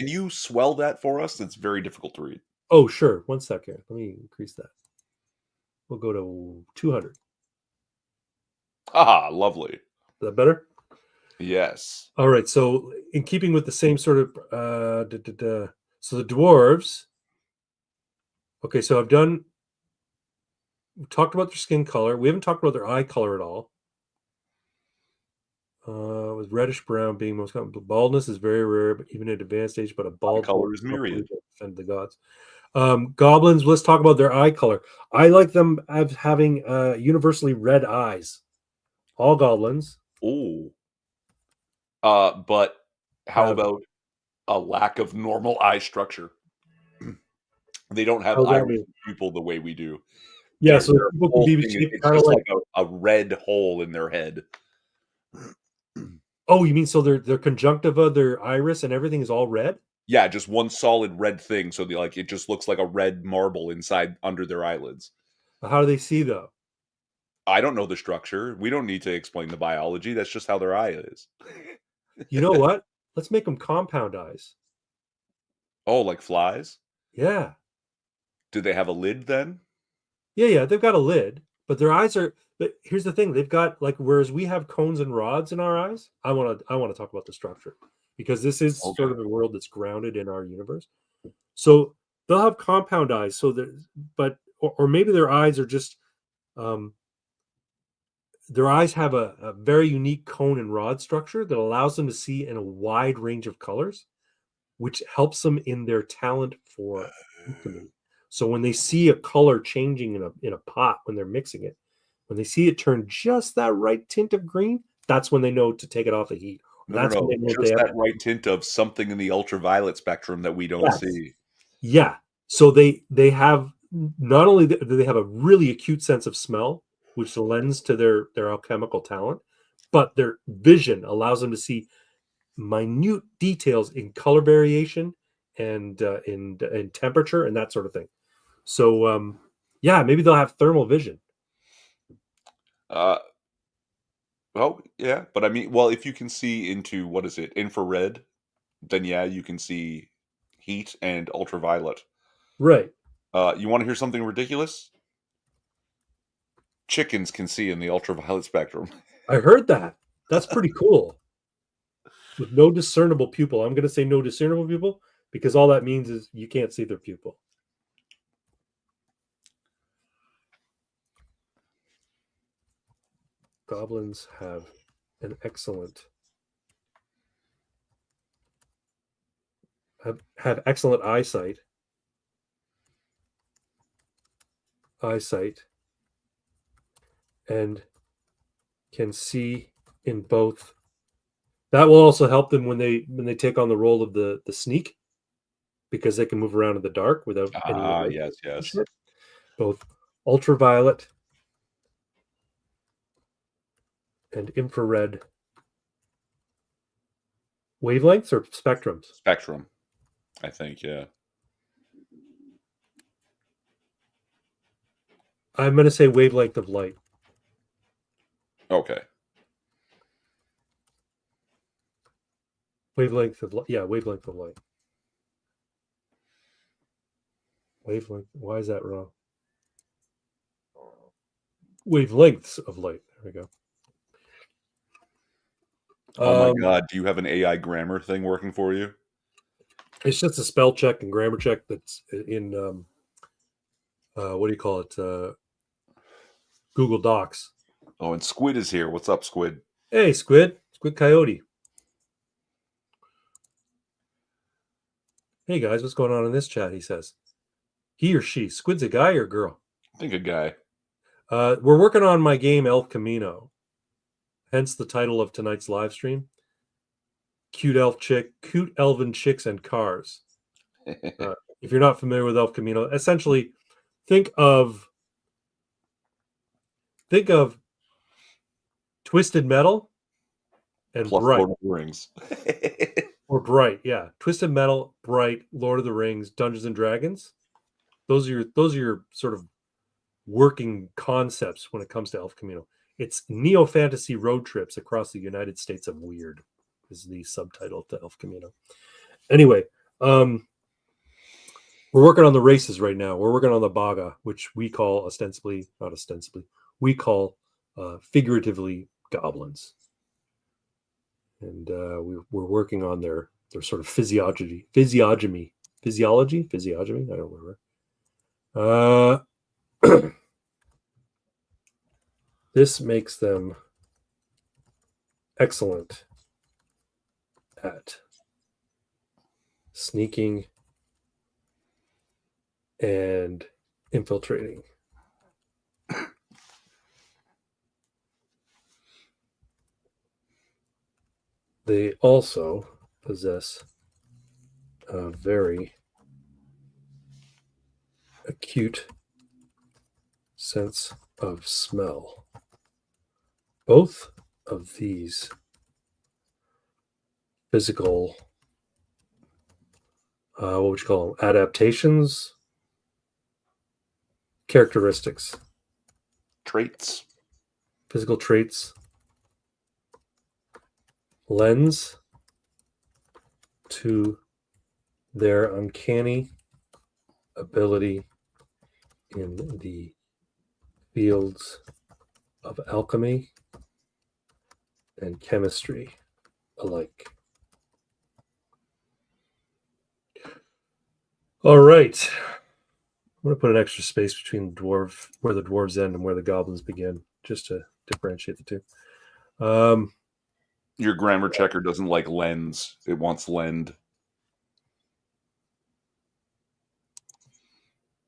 you swell that for us? It's very difficult to read. Oh, sure. 1 second. Let me increase that. We'll go to 200. Ah, lovely. Is that better? Yes. All right. So in keeping with the same sort of so the dwarves. Okay, so we talked about their skin color. We haven't talked about their eye color at all. With reddish brown being most common. Baldness is very rare, but even at advanced age, but a bald color is myriad. Defend the gods. Goblins, let's talk about their eye color. I like them as having universally red eyes. All goblins. Oh. But how about a lack of normal eye structure? They don't have Irish people the way we do. Yeah, so people can be it's just like a red hole in their head. Oh, you mean so their conjunctiva, their iris, and everything is all red? Yeah, just one solid red thing. So it just looks like a red marble inside under their eyelids. How do they see though? I don't know the structure. We don't need to explain the biology. That's just how their eye is. You know what? Let's make them compound eyes. Oh, like flies? Yeah. Do they have a lid then? Yeah, they've got a lid, but their eyes are. But here's the thing: they've got whereas we have cones and rods in our eyes. I want to talk about the structure because this is sort of a world that's grounded in our universe. So they'll have compound eyes. So or maybe their eyes are just. Their eyes have a very unique cone and rod structure that allows them to see in a wide range of colors, which helps them in their talent for infamy. So when they see a color changing in a pot when they're mixing it, when they see it turn just that right tint of green, that's when they know to take it off the heat. That's when they know just that right tint of something in the ultraviolet spectrum that we don't see. Yeah. So they have, not only do they have a really acute sense of smell, which lends to their alchemical talent, but their vision allows them to see minute details in color variation and in temperature and that sort of thing. So yeah, maybe they'll have thermal vision. Oh yeah, but I mean, well, if you can see into what is it, infrared, then yeah, you can see heat and ultraviolet. Right. You want to hear something ridiculous? Chickens can see in the ultraviolet spectrum. I heard that. That's pretty cool. With no discernible pupil. I'm going to say no discernible pupil because all that means is you can't see their pupil. Goblins have an excellent have excellent eyesight and can see in both. That will also help them when they take on the role of the sneak, because they can move around in the dark without any yes. Both ultraviolet and infrared wavelengths or spectrums? Spectrum, I think, yeah. I'm going to say wavelength of light. Okay. Wavelength of light. Yeah, wavelength of light. Wavelength. Why is that wrong? Wavelengths of light. There we go. Oh my God. Do you have an AI grammar thing working for you? It's just a spell check and grammar check that's in, what do you call it? Google Docs. Oh, and Squid is here. What's up, Squid? Hey, Squid. Squid Coyote. Hey, guys, what's going on in this chat? He says. He or she. Squid's a guy or a girl? I think a guy. We're working on my game El Camino. Hence the title of tonight's live stream. Cute Elven chicks and cars. If you're not familiar with El Camino, essentially think of Twisted Metal and Plus Bright. Lord of the Rings. Or Bright, yeah. Twisted Metal, Bright, Lord of the Rings, Dungeons and Dragons. Those are your sort of working concepts when it comes to Elf Camino. It's neo-fantasy road trips across the United States of Weird is the subtitle to Elf Camino. Anyway, we're working on the races right now. We're working on the Baga, which we call we call figuratively goblins. And we're working on their sort of physiology. I don't remember. This makes them excellent at sneaking and infiltrating. They also possess a very acute sense of smell. Both of these physical, what would you call them? Adaptations? Characteristics. Traits. Physical traits. Lends to their uncanny ability in the fields of alchemy and chemistry alike. All right. I'm going to put an extra space between where the dwarves end and where the goblins begin, just to differentiate the two. Your grammar checker doesn't like lens. It wants lend.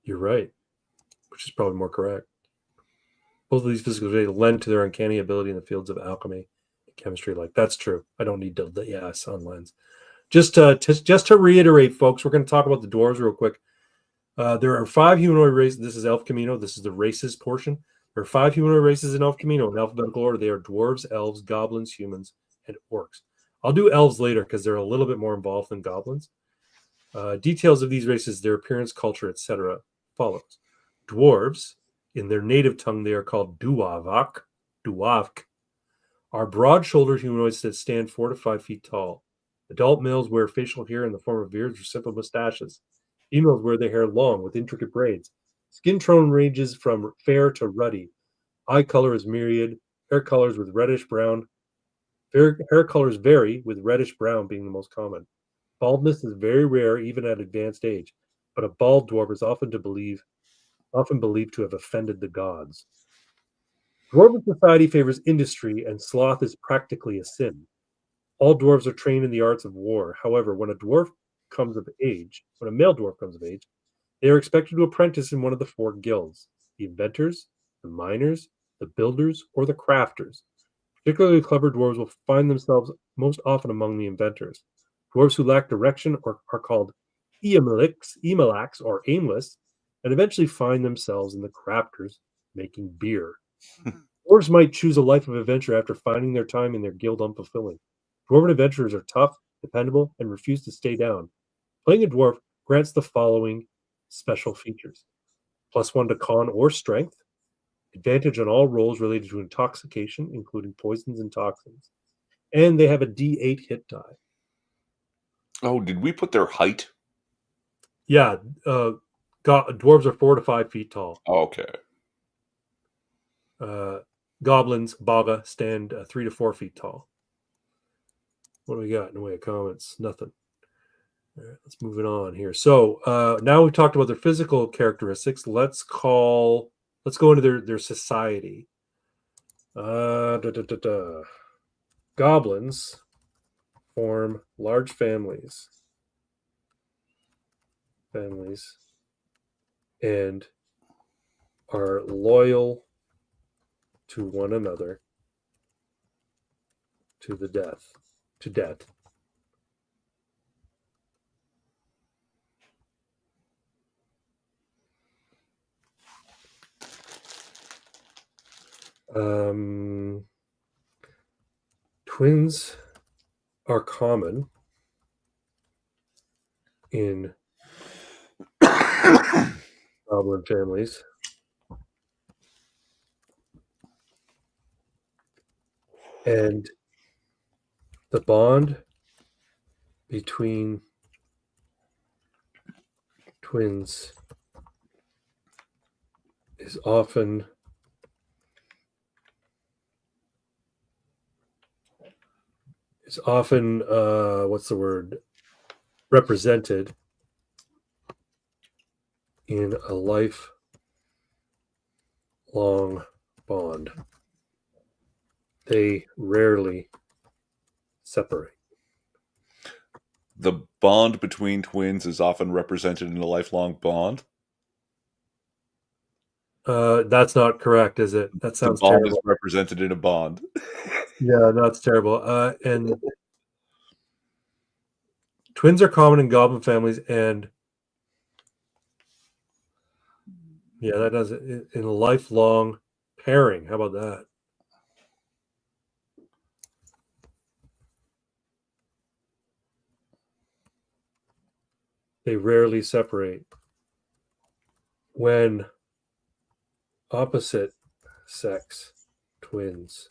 You're right, which is probably more correct. Both of these physical traits lend to their uncanny ability in the fields of alchemy and chemistry. Like, that's true. I don't need to, sun lens. Just to reiterate, folks, we're going to talk about the dwarves real quick. There are 5 humanoid races. This is Elf Camino. This is the races portion. There are 5 humanoid races in Elf Camino in alphabetical order. They are dwarves, elves, goblins, humans, and orcs. I'll do elves later because they're a little bit more involved than goblins. Details of these races, their appearance, culture, etc. follows. Dwarves, in their native tongue, they are called duavak, are broad-shouldered humanoids that stand 4 to 5 feet tall. Adult males wear facial hair in the form of beards or simple mustaches. Females wear their hair long with intricate braids. Skin tone ranges from fair to ruddy. Eye color is myriad. Hair colors with reddish brown. Hair colors vary, with reddish brown being the most common. Baldness is very rare, even at advanced age, but a bald dwarf is often believed to have offended the gods. Dwarven society favors industry, and sloth is practically a sin. All dwarves are trained in the arts of war. However, when a male dwarf comes of age, they are expected to apprentice in one of the 4 guilds: the inventors, the miners, the builders, or the crafters. Particularly clever dwarves will find themselves most often among the inventors. Dwarves who lack direction are called emalax, or aimless, and eventually find themselves in the crafters making beer. Dwarves might choose a life of adventure after finding their time in their guild unfulfilling. Dwarven adventurers are tough, dependable, and refuse to stay down. Playing a dwarf grants the following special features: +1 to con or strength, advantage on all rolls related to intoxication, including poisons and toxins, and they have a D8 hit die. Oh, did we put their height? Yeah, dwarves are 4 to 5 feet tall. Okay. Goblins, Baga, stand 3 to 4 feet tall. What do we got in the way of comments? Nothing. All right, let's move it on here. So now we've talked about their physical characteristics. Let's go into their society. Goblins form large families, and are loyal to one another to death. Twins are common in goblin families. And the bond between twins is often represented in a lifelong bond. They rarely separate. The bond between twins is often represented in a lifelong bond. That's not correct, is it? That sounds terrible. The bond is represented in a bond. Yeah, that's terrible. And twins are common in goblin families, and yeah, that does it in a lifelong pairing. How about that? They rarely separate. When opposite sex twins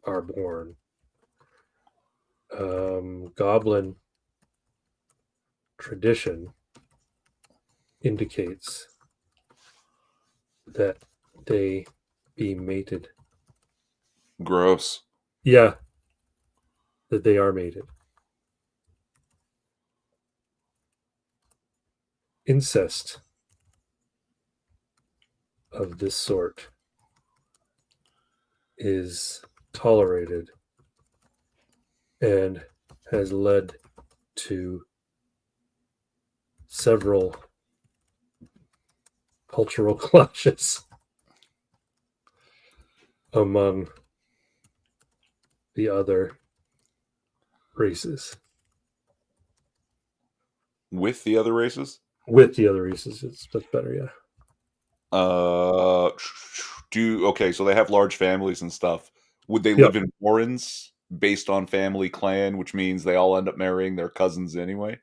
are born, goblin tradition indicates that they be mated. Gross. Yeah, that they are mated. Incest of this sort is tolerated and has led to several cultural clashes among the other races. With the other races? With the other races, that's better, yeah. Okay, so they have large families and stuff. Would they Yep. live in warrens based on family clan, which means they all end up marrying their cousins anyway?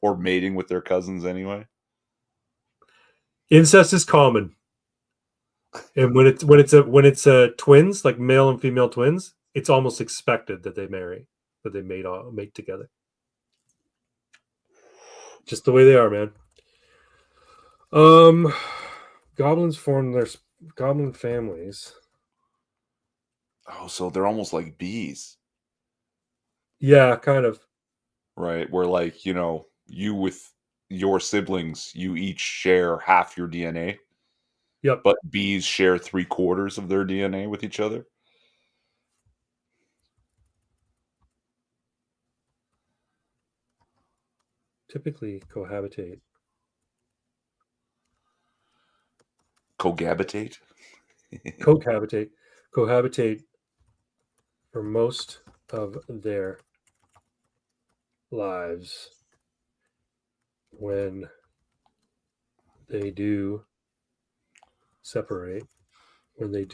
Or mating with their cousins anyway? Incest is common. And when it's twins, like male and female twins, it's almost expected that they marry, that they mate together. Just the way they are, man. Goblins form their goblin families. Oh, so they're almost like bees. Yeah, kind of. Right, where like, you with your siblings, you each share half your DNA. Yep. But bees share 3/4 of their DNA with each other. Typically cohabitate. Cohabitate? Cohabitate for most of their lives. When they do separate, when they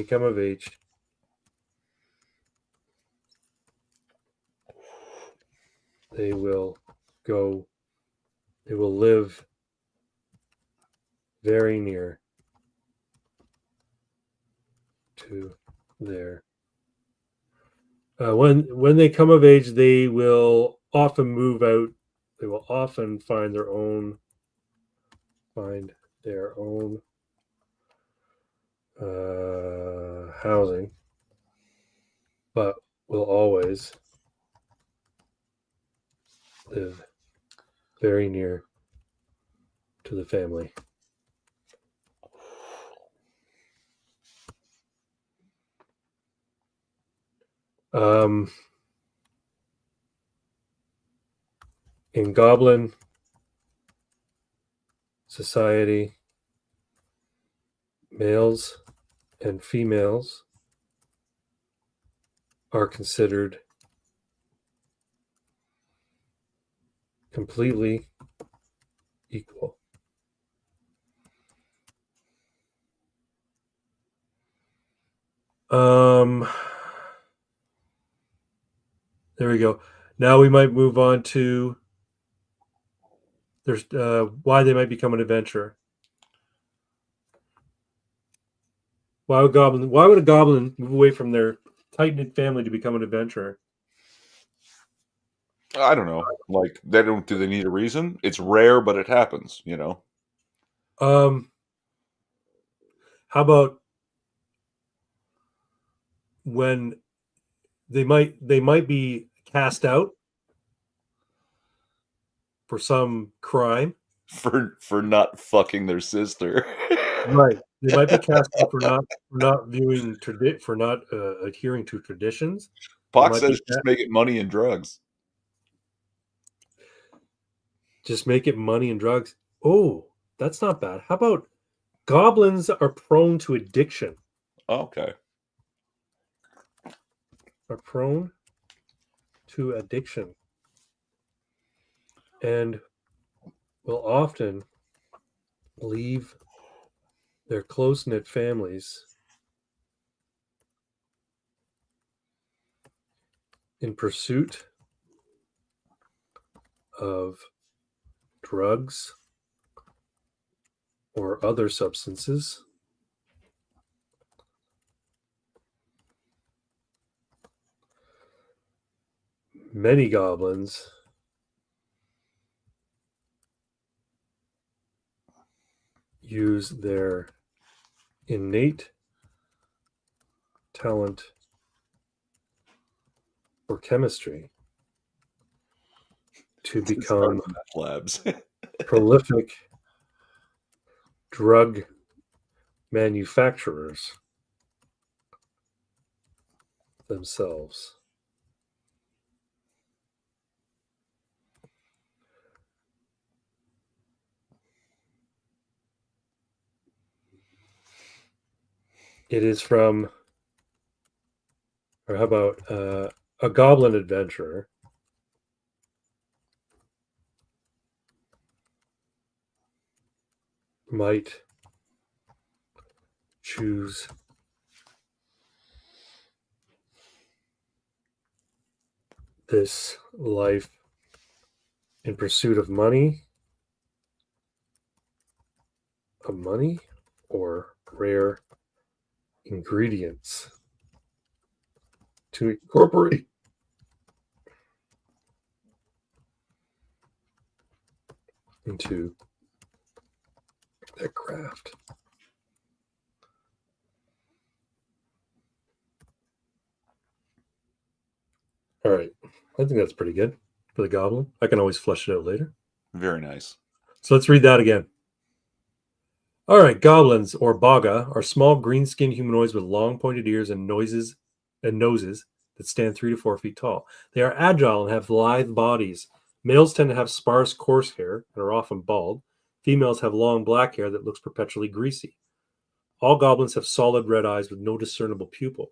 come of age, they will live very near to their when they come of age, they will often move out. They will often find their own housing, but will always live very near to the family. In Goblin society, males and females are considered completely equal. There we go. Now we might move on to why they might become an adventurer. Why would a goblin move away from their tight-knit family to become an adventurer? I don't know. Like, do they need a reason? It's rare, but it happens, How about when they might be cast out for some crime, for not fucking their sister. right? They might be cast out for not adhering to traditions. Pox says just make it money and drugs. Just make it money and drugs. Oh, that's not bad. How about goblins are prone to addiction? Okay. Are prone to addiction and will often leave their close-knit families in pursuit of drugs or other substances. Many goblins use their innate talent for chemistry to become labs. prolific drug manufacturers themselves. It is from, or how about a goblin adventurer might choose this life in pursuit of money, or rare ingredients to incorporate into their craft. All right. I think that's pretty good for the goblin. I can always flesh it out later. Very nice. So let's read that again. All right. Goblins, or baga, are small green-skinned humanoids with long pointed ears and noses that stand 3 to 4 feet tall. They are agile and have lithe bodies. Males tend to have sparse, coarse hair and are often bald. Females have long black hair that looks perpetually greasy. All goblins have solid red eyes with no discernible pupil.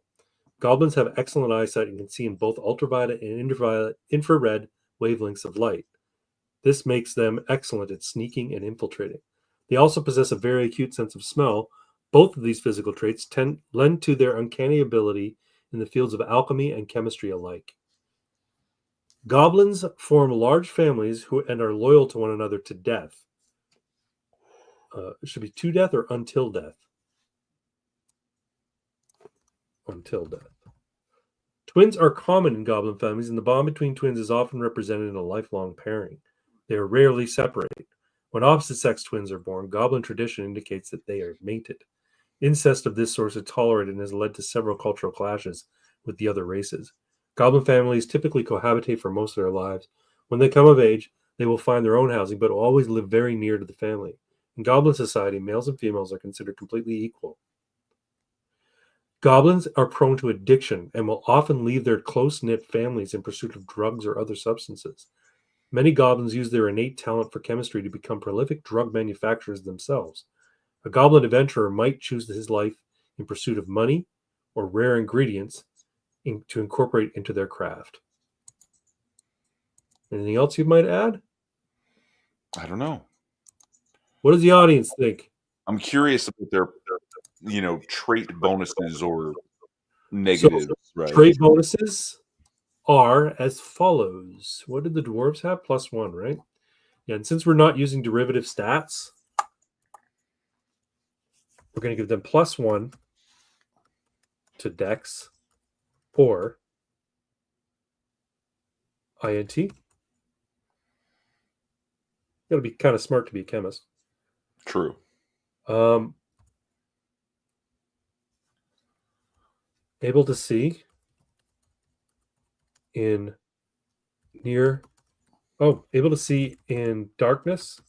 Goblins have excellent eyesight and can see in both ultraviolet and infrared wavelengths of light. This makes them excellent at sneaking and infiltrating. They also possess a very acute sense of smell. Both of these physical traits lend to their uncanny ability in the fields of alchemy and chemistry alike. Goblins form large families and are loyal to one another to death. It should be to death or until death. Until death. Twins are common in goblin families, and the bond between twins is often represented in a lifelong pairing. They are rarely separated. When opposite-sex twins are born, goblin tradition indicates that they are mated. Incest of this sort is tolerated and has led to several cultural clashes with the other races. Goblin families typically cohabitate for most of their lives. When they come of age, they will find their own housing, but will always live very near to the family. In goblin society, males and females are considered completely equal. Goblins are prone to addiction and will often leave their close-knit families in pursuit of drugs or other substances. Many goblins use their innate talent for chemistry to become prolific drug manufacturers themselves. A goblin adventurer might choose his life in pursuit of money or rare ingredients to incorporate into their craft. Anything else you might add? I don't know. What does the audience think? I'm curious about their trait bonuses or negatives, right? Trait bonuses are as follows. What did the dwarves have? +1, right? Yeah, and since we're not using derivative stats, we're going to give them +1 to Dex or INT. You got to be kind of smart to be a chemist. True. Able to see in able to see in darkness.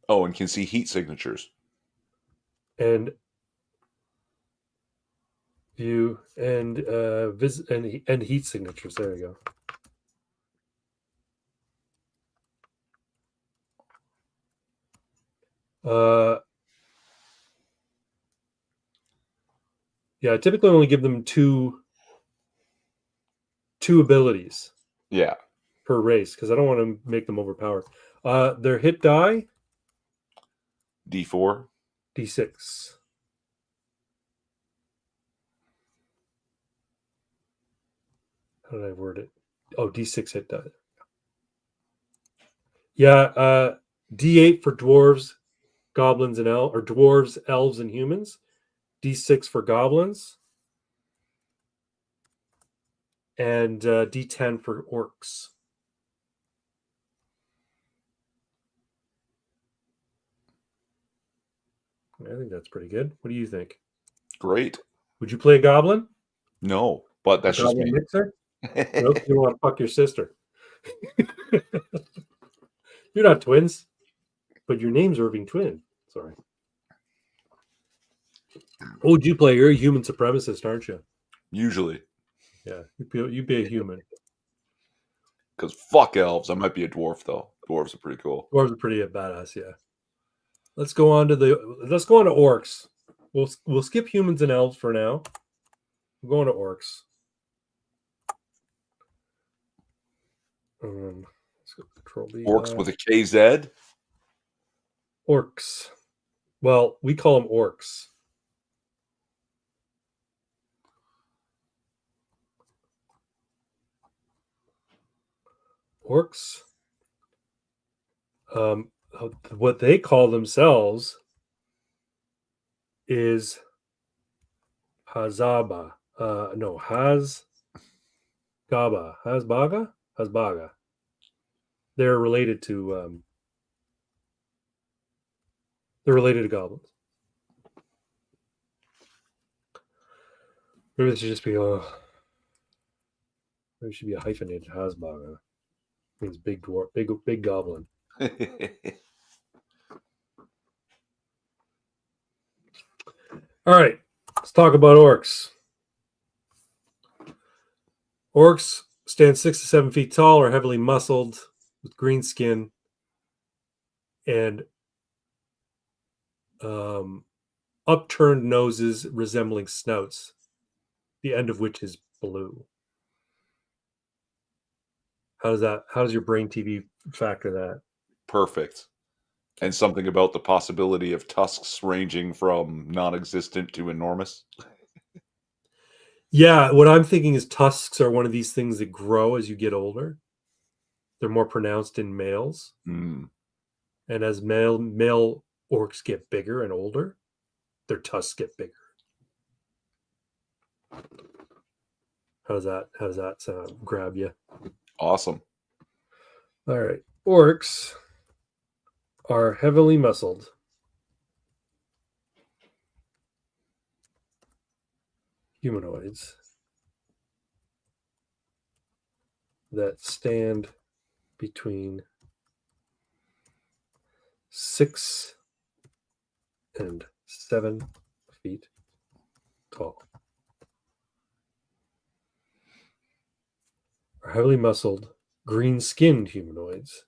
Oh, and can see heat signatures. And view and and heat signatures. There you go. Yeah, I typically only give them two abilities. Yeah. Per race, because I don't want to make them overpowered. Their hit die D4. D6. How did I word it? Oh, D6 hit die. Yeah, D8 for dwarves, goblins, and dwarves, elves, and humans. D6 for goblins. And D10 for orcs. I think that's pretty good. What do you think? Great. Would you play a goblin? No, but that's just me. Mixer? Nope, you want to fuck your sister. You're not twins, but your name's Irving Twin. Sorry. What would you play? You're a human supremacist, aren't you? Usually. Yeah, you'd be a human. Because fuck elves. I might be a dwarf, though. Dwarves are pretty cool. Dwarves are pretty badass, yeah. Let's go on to orcs. We'll skip humans and elves for now. We're going to orcs. Let's go Control B. Orcs with a KZ? Orcs. Well, we call them orcs. Orcs. What they call themselves is Hazaba. Hasbaga. They're related to goblins. Maybe it should just be maybe it should be a hyphenated Hasbaga. Means big dwarf, big goblin. All right, let's talk about orcs. Orcs stand 6 to 7 feet tall, are heavily muscled, with green skin, and upturned noses resembling snouts, the end of which is blue. How does your brain TV factor that? Perfect. And something about the possibility of tusks ranging from non-existent to enormous. Yeah, what I'm thinking is tusks are one of these things that grow as you get older. They're more pronounced in males. Mm. And as male orcs get bigger and older, their tusks get bigger. How does that sound? Grab you? Awesome. All right. Orcs are heavily muscled. Humanoids that stand between 6 and 7 feet tall. Are heavily muscled, green-skinned humanoids.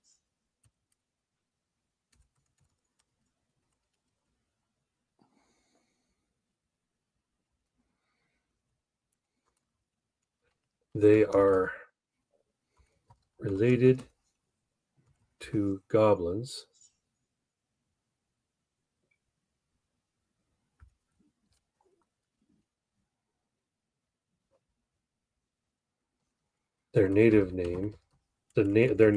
They are related to goblins. Their native name, they're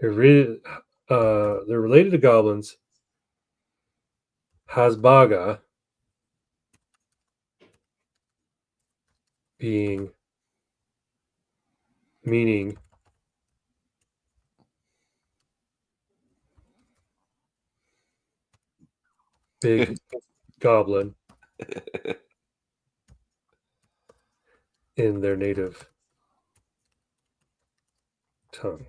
related to goblins. Hasbaga meaning big goblin in their native tongue.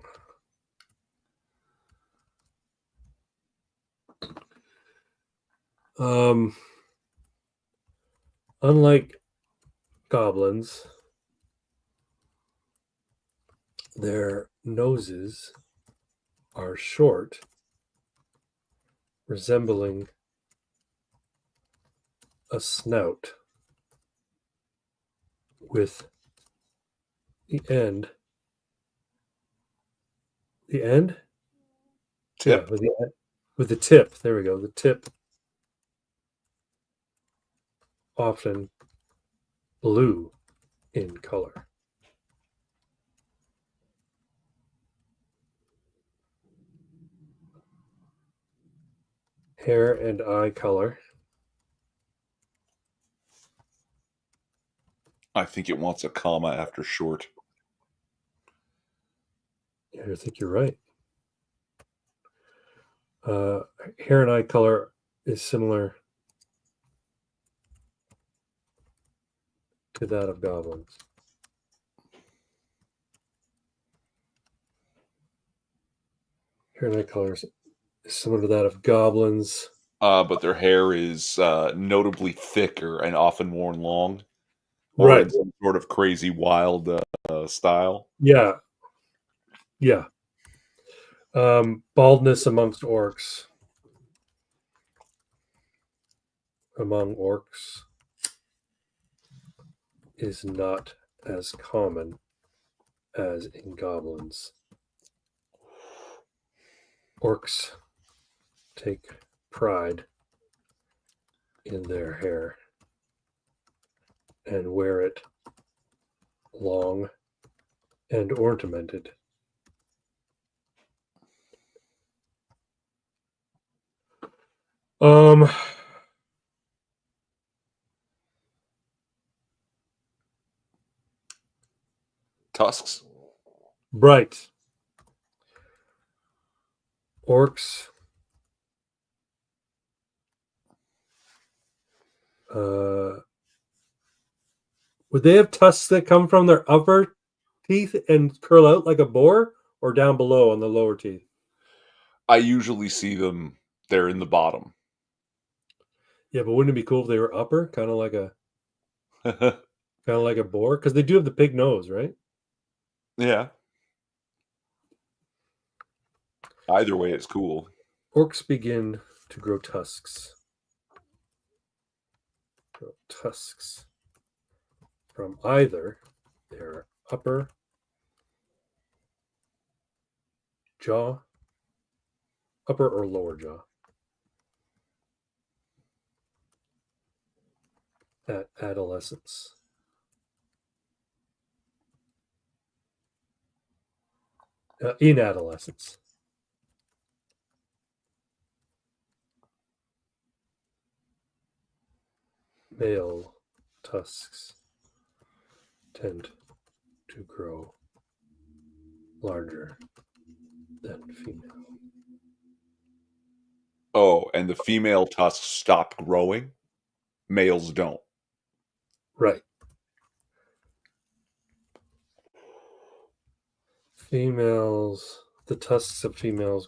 Unlike goblins, their noses are short, resembling a snout, with the end. Tip. Yeah, with the tip. There we go. The tip often blue in color. Hair and eye color. I think it wants a comma after short. Yeah, I think you're right. Hair and eye color is similar to that of goblins. Hair and eye color is similar to that of goblins. But their hair is notably thicker and often worn long. Or Right. in some sort of crazy wild style. Yeah. Yeah. Baldness amongst orcs. Among orcs is not as common as in goblins. Orcs take pride in their hair and wear it long and ornamented. Tusks. Right. Orcs would they have tusks that come from their upper teeth and curl out like a boar, or down below on the lower teeth? I usually see them there in the bottom. Yeah, but wouldn't it be cool if they were upper, kind of like a boar? Because they do have the pig nose, right? Yeah. Either way, it's cool. Orcs begin to grow tusks. From either their upper jaw, upper or lower jaw, at adolescence. In adolescence. Male tusks tend to grow larger than female. Oh, and the female tusks stop growing? Males don't. Right. Females, the tusks of female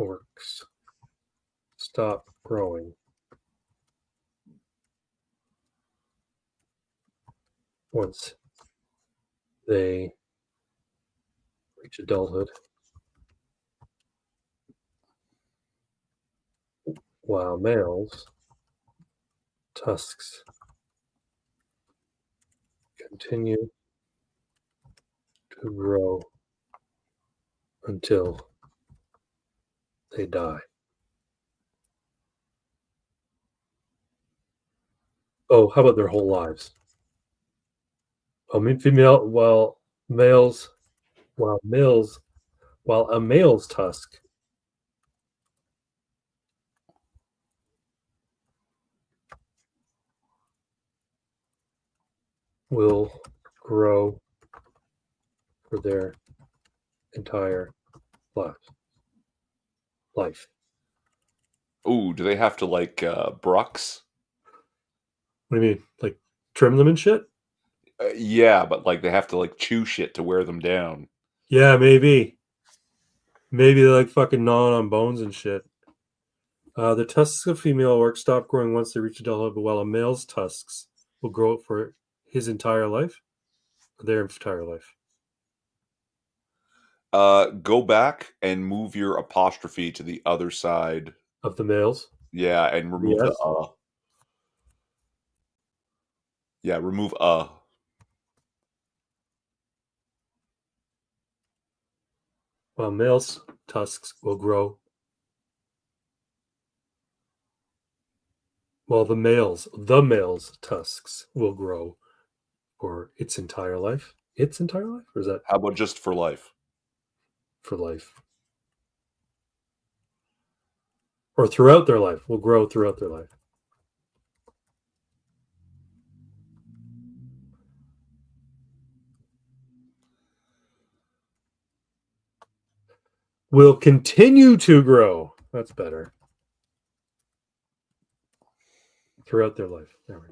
orcs stop growing once they reach adulthood, while males' tusks continue to grow until they die. Oh, how about their whole lives? I mean, while a male's tusk will grow for their entire life. Ooh, do they have to like Brux? What do you mean? Like trim them and shit? Yeah, but like they have to like chew shit to wear them down. Yeah, maybe. Maybe they like fucking gnawing on bones and shit. The tusks of female orcs stop growing once they reach adulthood, but while a male's tusks will grow for his entire life, their entire life. Go back and move your apostrophe to the other side Of the males? Yeah, and remove the Yeah, remove While males' tusks will grow. Well, the male's tusks will grow for its entire life. Its entire life? Or is that How about just for life? for life? Or throughout their life. Will grow throughout their life. Will continue to grow. That's better. Throughout their life. There we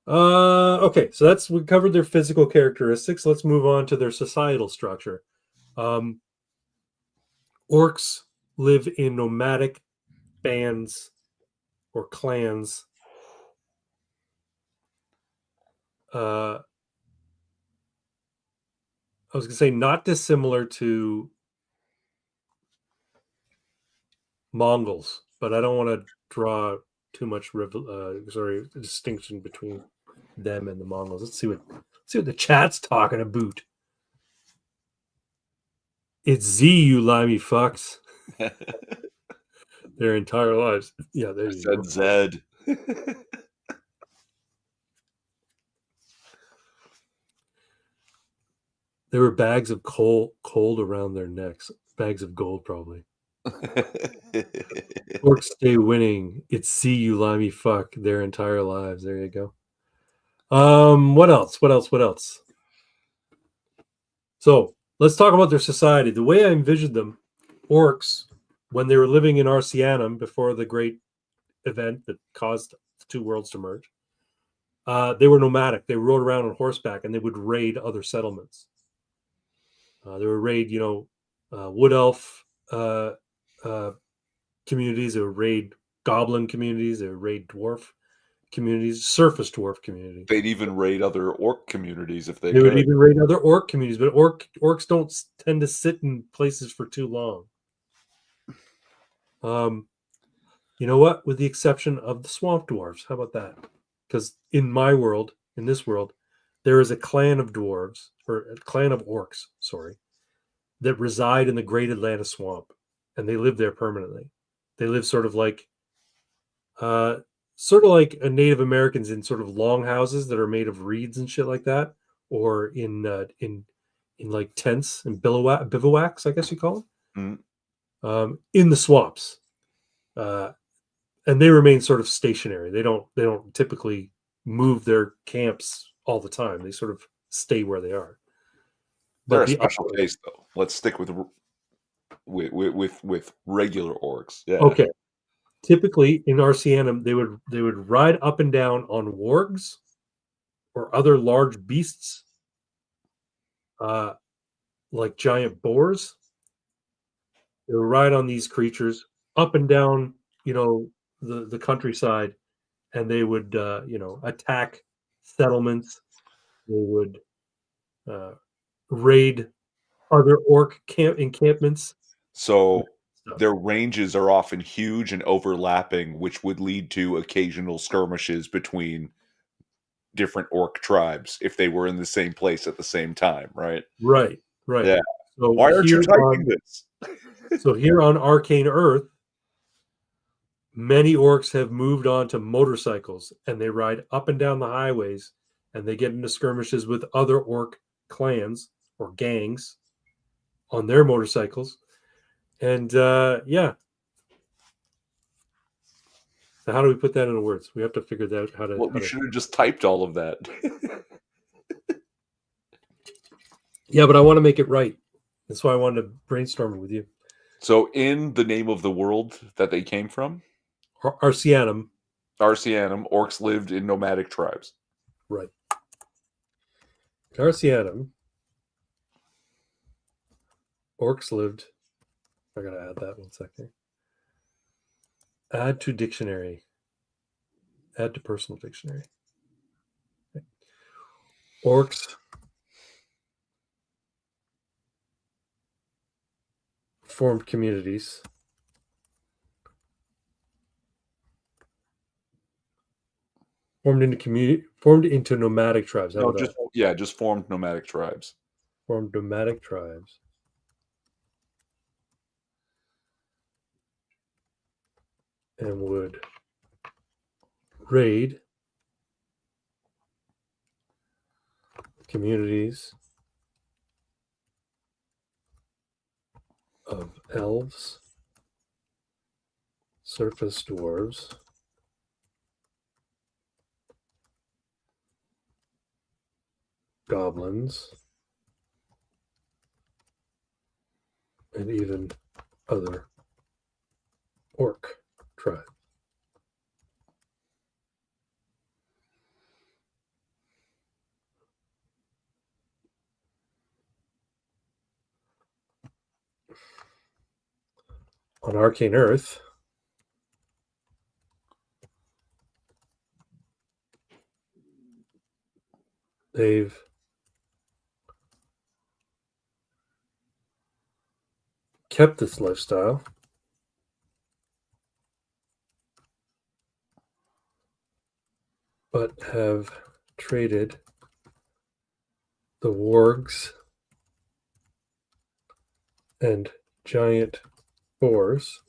go. Okay, so we covered their physical characteristics. Let's move on to their societal structure. Orcs live in nomadic bands or clans I was going to say not dissimilar to Mongols, but I don't want to draw too much distinction between them and the Mongols. Let's see what the chat's talking about. It's Z, you limey fucks. Their entire lives. Yeah, there you go. Zed. There were bags of coal around their necks. Bags of gold, probably. Orcs stay winning. It's see you limey fuck their entire lives. There you go. What else? So let's talk about their society. The way I envisioned them, orcs, when they were living in Arcianum before the great event that caused the two worlds to merge, they were nomadic. They rode around on horseback and they would raid other settlements. They would raid, wood elf communities. They would raid goblin communities. They would raid dwarf communities, surface dwarf communities. They'd even raid other orc communities if they They could. would even raid other orc communities, but orcs don't tend to sit in places for too long. You know what? With the exception of the swamp dwarves. How about that? Because in this world, there is a clan of dwarves, or a clan of orcs, that reside in the Great Atlanta Swamp, and they live there permanently. They live sort of like Native Americans in sort of long houses that are made of reeds and shit like that, or in like tents and bivouacs, I guess you call them, in the swamps, and they remain sort of stationary. They don't typically move their camps all the time. They sort of stay where they are. They're a special case, though. Let's stick with regular orcs. Yeah. Okay. Typically in Arcianum, they would ride up and down on wargs or other large beasts, like giant boars. They would ride on these creatures up and down, the countryside, and they would, attack settlements. They would raid other orc encampments. So their ranges are often huge and overlapping, which would lead to occasional skirmishes between different orc tribes if they were in the same place at the same time, right? Right. Yeah. So why aren't you typing this? So here on Arcane Earth, many orcs have moved on to motorcycles, and they ride up and down the highways, and they get into skirmishes with other orc clans or gangs on their motorcycles. And yeah. So how do we put that into words? We have to figure that out. How to. Well, we should have just typed all of that. Yeah, but I want to make it right. That's why I wanted to brainstorm it with you. So, in the name of the world that they came from, Arcianum, orcs lived in nomadic tribes. Right. Arcianum, orcs lived. I gotta add that 1 second. Add to dictionary. Add to personal dictionary. Okay. Orcs formed communities. Formed into nomadic tribes. No, just formed nomadic tribes. Formed nomadic tribes. And would raid communities of elves, surface dwarves, goblins, and even other orc tribes. On Arcane Earth, They've kept this lifestyle, but have traded the wargs and giant boars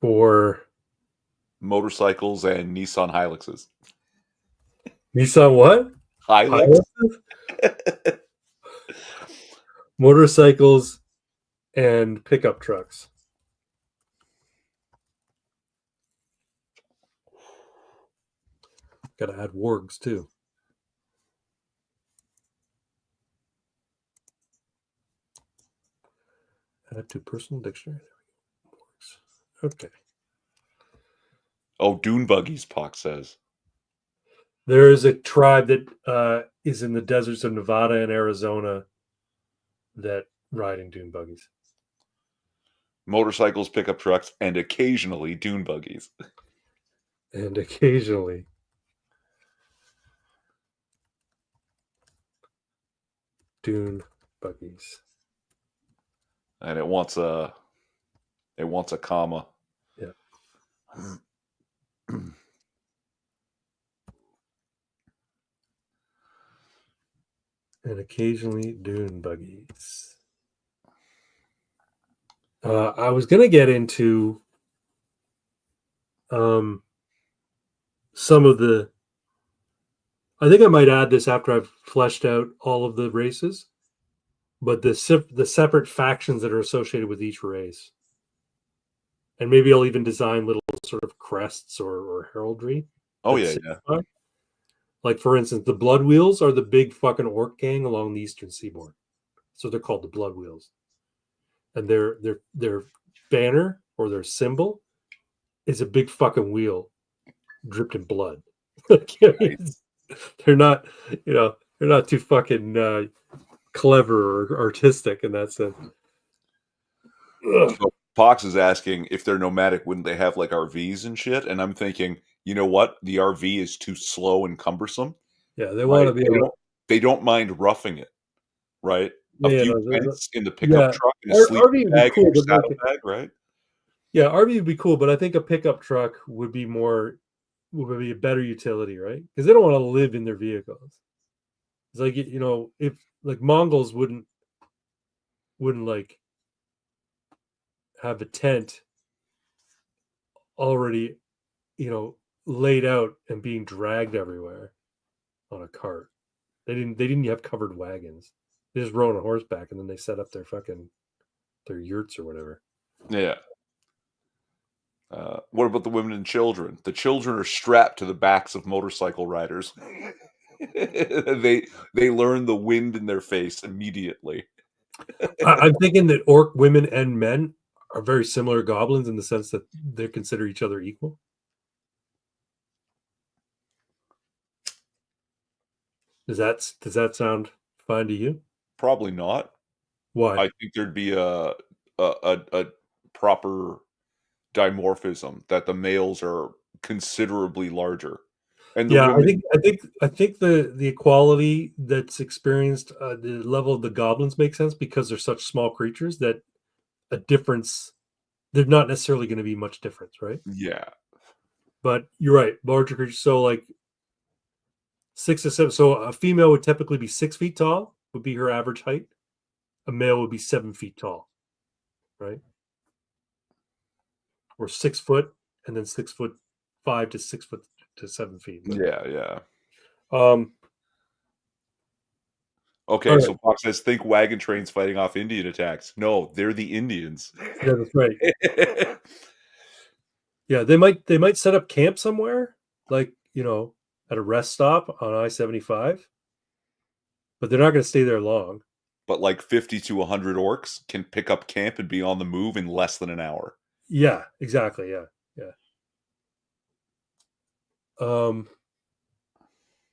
for motorcycles and Nissan Hiluxes. Nissan what? Hilux? Motorcycles and pickup trucks. Gotta add wargs too. Add to personal dictionary. Wargs. Okay. Oh, dune buggies, Pock says. There is a tribe that is in the deserts of Nevada and Arizona that ride in dune buggies. Motorcycles, pickup trucks, and occasionally dune buggies. And occasionally dune buggies. And it wants a comma. Yeah. And occasionally dune buggies. I was going to get into some of the... I think I might add this after I've fleshed out all of the races, but the separate factions that are associated with each race. And maybe I'll even design little sort of crests or heraldry. Oh, yeah. Like, for instance, the Blood Wheels are the big fucking orc gang along the eastern seaboard. So they're called the Blood Wheels. And their banner or their symbol is a big fucking wheel dripped in blood. They're not, they're not too fucking clever or artistic in that sense. So Pox is asking if they're nomadic, wouldn't they have like RVs and shit? And I'm thinking, you know what? The RV is too slow and cumbersome. Yeah, they want to be. They don't mind roughing it, right? Yeah, a few tents in the pickup truck and a sleeping bag and your saddle bag, right? Yeah, RV would be cool, but I think a pickup truck would be a better utility, right? Because they don't want to live in their vehicles. It's like, if like Mongols wouldn't like have a tent already, laid out and being dragged everywhere on a cart. They didn't have covered wagons. They just rode on horseback and then they set up their yurts or whatever. Yeah. What about the women and children? The children are strapped to the backs of motorcycle riders. They learn the wind in their face immediately. I'm thinking that orc women and men are very similar goblins in the sense that they consider each other equal. Does that sound fine to you? Probably not. Why? I think there'd be a proper dimorphism that the males are considerably larger. And the women... I think the equality that's experienced, the level of the goblins makes sense because they're such small creatures that a difference, they're not necessarily going to be much difference, right? Yeah. But you're right, larger creatures. So like 6 to 7. So a female would typically be 6 feet tall, would be her average height. A male would be 7 feet tall, right? Or 6 foot, and then 6'5" to 6 foot to 7 feet. But, yeah. Okay, right. So Fox says, think wagon trains fighting off Indian attacks. No, they're the Indians. Yeah, that's right. Yeah, they might set up camp somewhere, like, at a rest stop on I-75, but they're not going to stay there long. But like 50 to 100 orcs can pick up camp and be on the move in less than an hour. Yeah, exactly. Yeah.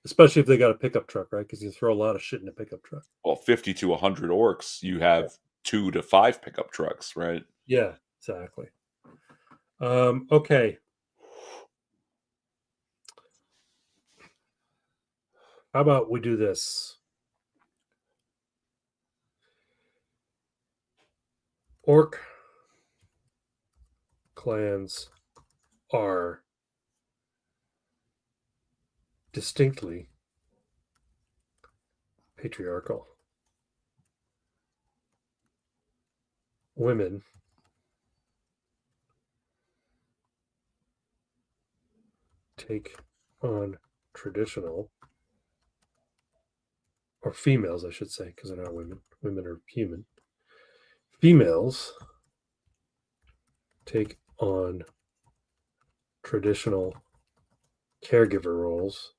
Especially if they got a pickup truck, right? Because you throw a lot of shit in a pickup truck. Well, 50 to 100 orcs, you have 2 to 5 pickup trucks, right? Yeah, exactly. Okay. How about we do this? Orc clans are distinctly patriarchal. Women take on traditional, or females, I should say, because they're not women. Women are human. Females take on traditional caregiver roles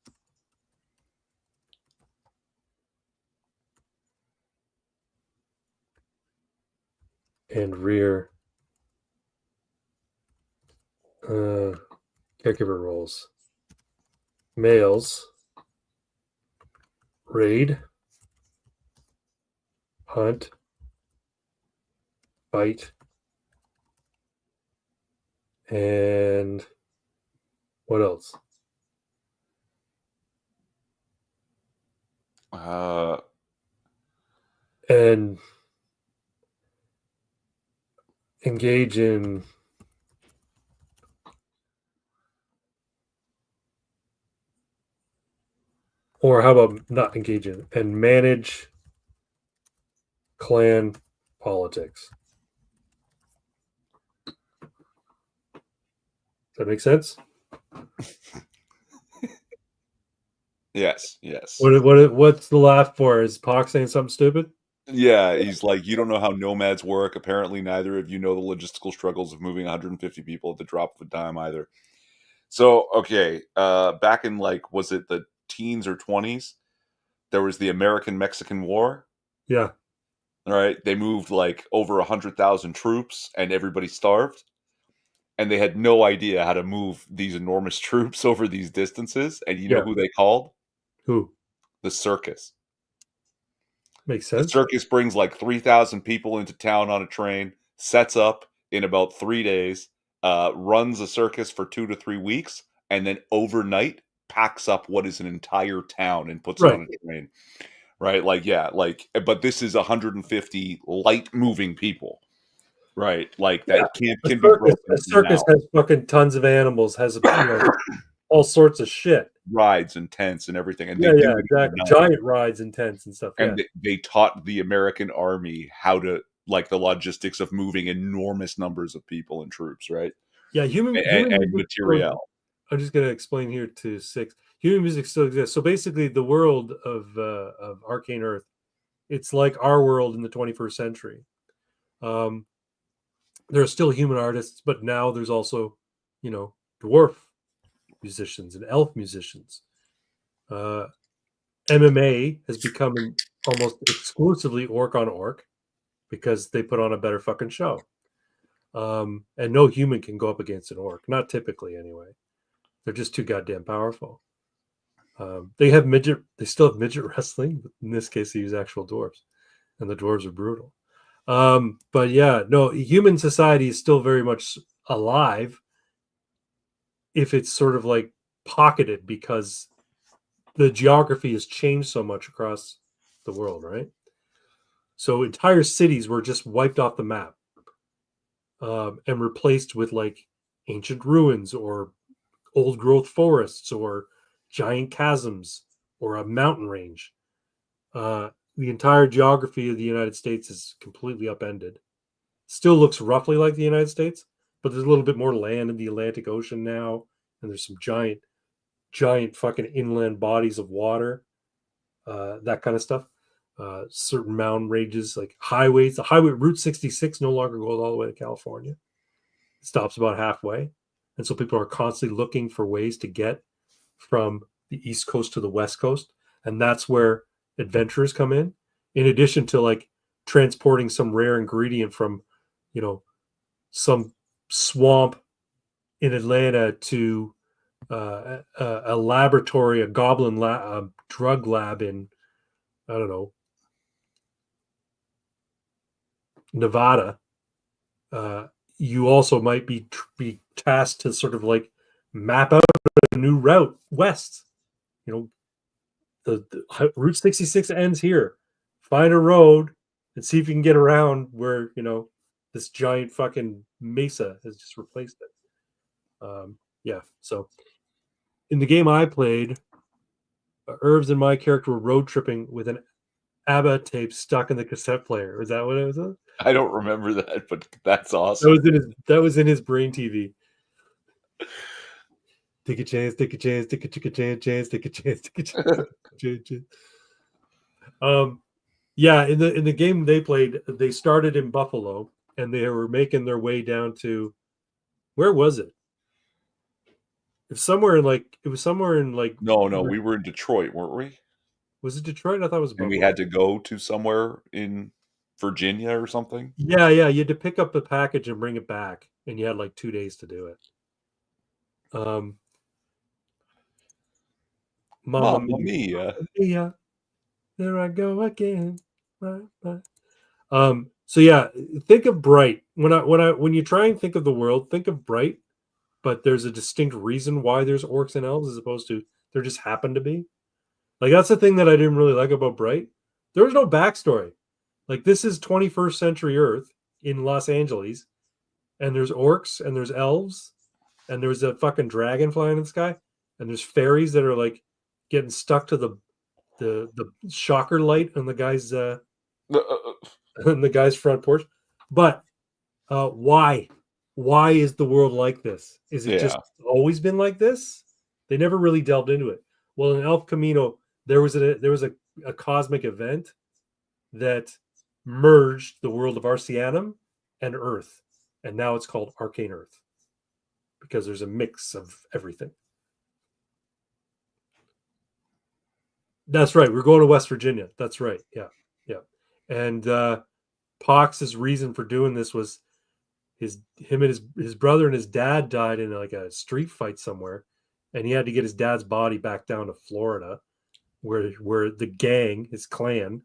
and rear caregiver roles. Males raid, hunt, fight, and what else? And engage in or how about not engage in and manage clan politics. Does that make sense? Yes. What's the laugh for? Is Pock saying something stupid? Yeah, he's like, you don't know how nomads work. Apparently, neither of you know the logistical struggles of moving 150 people at the drop of a dime either. So, okay, back in like, was it the teens or 20s? There was the American-Mexican War. Yeah. All right, they moved like over 100,000 troops, and everybody starved. And they had no idea how to move these enormous troops over these distances. And you know who they called? Who? The circus. Makes sense. The circus brings like 3,000 people into town on a train, sets up in about 3 days, runs a circus for 2 to 3 weeks, and then overnight packs up what is an entire town and puts it on a train. Right? Like, yeah, like, but this is 150 light moving people. Right? Like, that can be broken. A circus has fucking tons of animals, has all sorts of shit. Rides and tents and everything. And exactly. Giant rides and tents and stuff. And they taught the American army how to, like, the logistics of moving enormous numbers of people and troops, right? Yeah, human material. I'm just going to explain here to 6. Human music still exists. So basically, the world of Arcane Earth, it's like our world in the 21st century. There are still human artists, but now there's also, dwarf musicians and elf musicians. MMA has become almost exclusively orc on orc because they put on a better fucking show. And no human can go up against an orc, not typically anyway. They're just too goddamn powerful. They still have midget wrestling. But in this case, they use actual dwarves, and the dwarves are brutal. But yeah, no, human society is still very much alive if it's sort of like pocketed because the geography has changed so much across the world, right? So entire cities were just wiped off the map and replaced with like ancient ruins or old growth forests or giant chasms or a mountain range. The entire geography of the United States is completely upended. Still looks roughly like the United States, but there's a little bit more land in the Atlantic Ocean now, and there's some giant fucking inland bodies of water, that kind of stuff. Certain mountain ranges, like highways. The highway Route 66 no longer goes all the way to California. It stops about halfway. And so people are constantly looking for ways to get from the East Coast to the West Coast. And that's where adventurers come in addition to like transporting some rare ingredient from, some swamp in Atlanta to a laboratory, a goblin drug lab in, I don't know, Nevada. You also might be tasked to sort of like map out a new route west. the Route 66 ends here. Find a road and see if you can get around where, this giant fucking mesa has just replaced it. Yeah. So in the game I played, Irvs and my character were road tripping with an ABBA tape stuck in the cassette player. Is that what it was? I don't remember that, but that's That awesome. was in his brain TV. Take a chance, take a chance, take a chance, take a chance, take a chance. Yeah, in the game they played, they started in Buffalo and they were making their way down to, where was it? It was somewhere in like No, we were in Detroit, weren't we? Was it Detroit? I thought it was Buffalo. And we had to go to somewhere in Virginia or something. Yeah, you had to pick up the package and bring it back, and you had like 2 days to do it. Mamma Mia. Mia, there I go again. Bye. So yeah, think of Bright. When you try and think of the world, think of Bright, but there's a distinct reason why there's orcs and elves as opposed to there just happen to be. Like, that's the thing that I didn't really like about Bright. There was no backstory. Like, this is 21st century Earth in Los Angeles, and there's orcs and there's elves, and there's a fucking dragon flying in the sky, and there's fairies that are like getting stuck to the shocker light on the guy's on the guy's front porch. But why? Why is the world like this? Is it just always been like this? They never really delved into it. Well, in El Camino, there was a cosmic event that merged the world of Arceanum and Earth, and now it's called Arcane Earth because there's a mix of everything. That's right. We're going to West Virginia. That's right. Yeah. And Pox's reason for doing this was his brother and his dad died in like a street fight somewhere, and he had to get his dad's body back down to Florida, where the gang, his clan,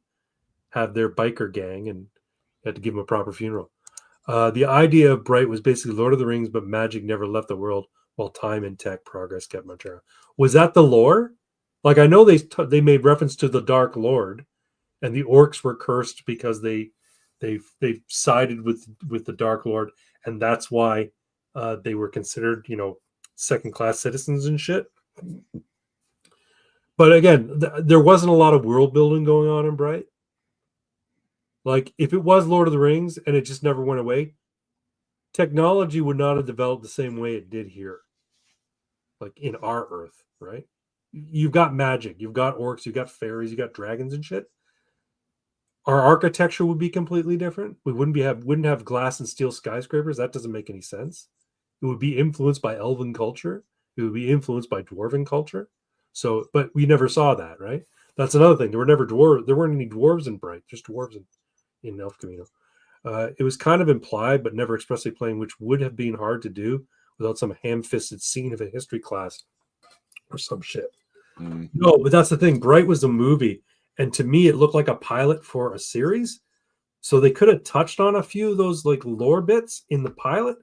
have their biker gang, and had to give him a proper funeral. The idea of Bright was basically Lord of the Rings, but magic never left the world while time and tech progress kept much around. Was that the lore? Like, I know they made reference to the Dark Lord, and the orcs were cursed because they sided with the Dark Lord, and that's why they were considered, second-class citizens and shit. But again, there wasn't a lot of world building going on in Bright. Like, if it was Lord of the Rings and it just never went away, technology would not have developed the same way it did here. Like in our Earth, right? You've got magic, you've got orcs, you've got fairies, you've got dragons and shit. Our architecture would be completely different. We wouldn't have glass and steel skyscrapers. That doesn't make any sense. It would be influenced by Elven culture. It would be influenced by Dwarven culture. So, but we never saw that, right? That's another thing. There weren't any dwarves in Bright, just dwarves in El Camino. It was kind of implied, but never expressly plain, which would have been hard to do without some ham-fisted scene of a history class or some shit. No, but that's the thing. Bright was a movie, and to me, it looked like a pilot for a series. So they could have touched on a few of those like lore bits in the pilot,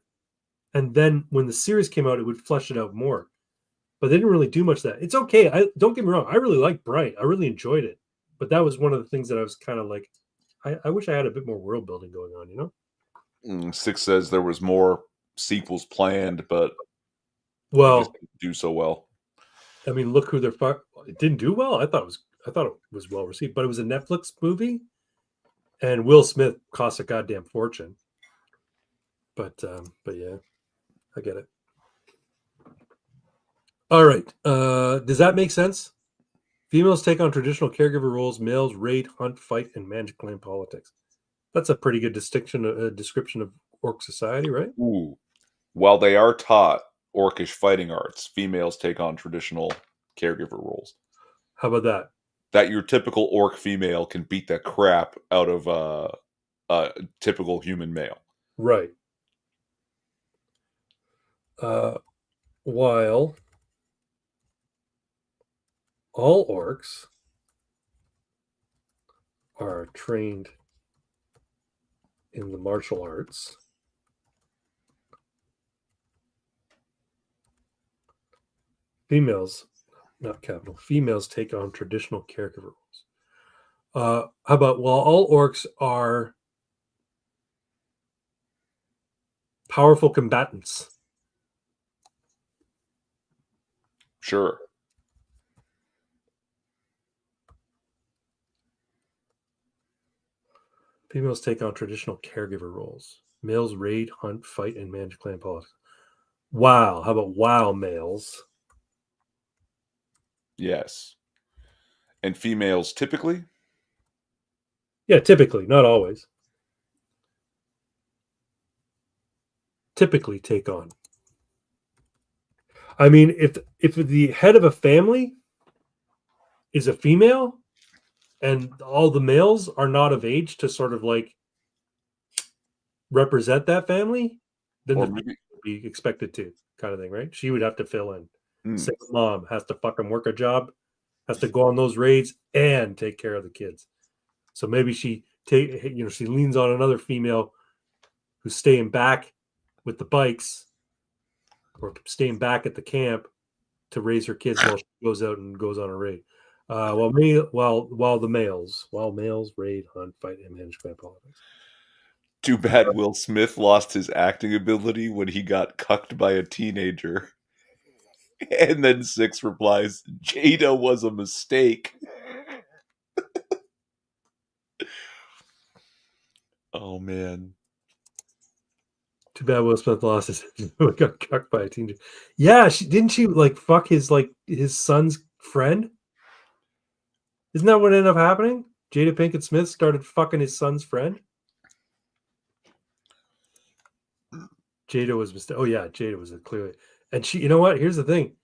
and then when the series came out, it would flesh it out more. But they didn't really do much of that. It's okay. Don't get me wrong. I really liked Bright. I really enjoyed it. But that was one of the things that I was kind of like, I wish I had a bit more world building going on, Six says there was more sequels planned, but well, didn't do so well. I mean, look who they're. It didn't do well. I thought it was well received, but it was a Netflix movie, and Will Smith cost a goddamn fortune. But yeah, I get it. All right, does that make sense? Females take on traditional caregiver roles. Males raid, hunt, fight, and manage clan politics. That's a pretty good description of orc society, right? Ooh. While they are taught orcish fighting arts, females take on traditional caregiver roles. How about that? That your typical orc female can beat the crap out of a typical human male. Right. While all orcs are trained in the martial arts, females not capital. Females take on traditional caregiver roles. How about, well, all orcs are powerful combatants. Sure. Females take on traditional caregiver roles. Males raid, hunt, fight, and manage clan politics. Wow. How about wow males? Yes. And females typically? Yeah, typically, not always. Typically take on. I mean, if the head of a family is a female and all the males are not of age to sort of like represent that family, then Or the maybe would be expected to, kind of thing, right? She would have to fill in. Hmm. Single mom has to fucking work a job, has to go on those raids and take care of the kids. So maybe she she leans on another female who's staying back with the bikes or staying back at the camp to raise her kids while she goes out and goes on a raid. While males raid, hunt, fight, and manage clan politics. Too bad Will Smith lost his acting ability when he got cucked by a teenager. And then Six replies, Jada was a mistake. Oh, man. Too bad Will Smith lost his got cucked by a teenager. Yeah, didn't she like fuck his son's friend? Isn't that what ended up happening? Jada Pinkett Smith started fucking his son's friend. Jada was oh yeah, Jada was clearly, and she. You know what? Here's the thing.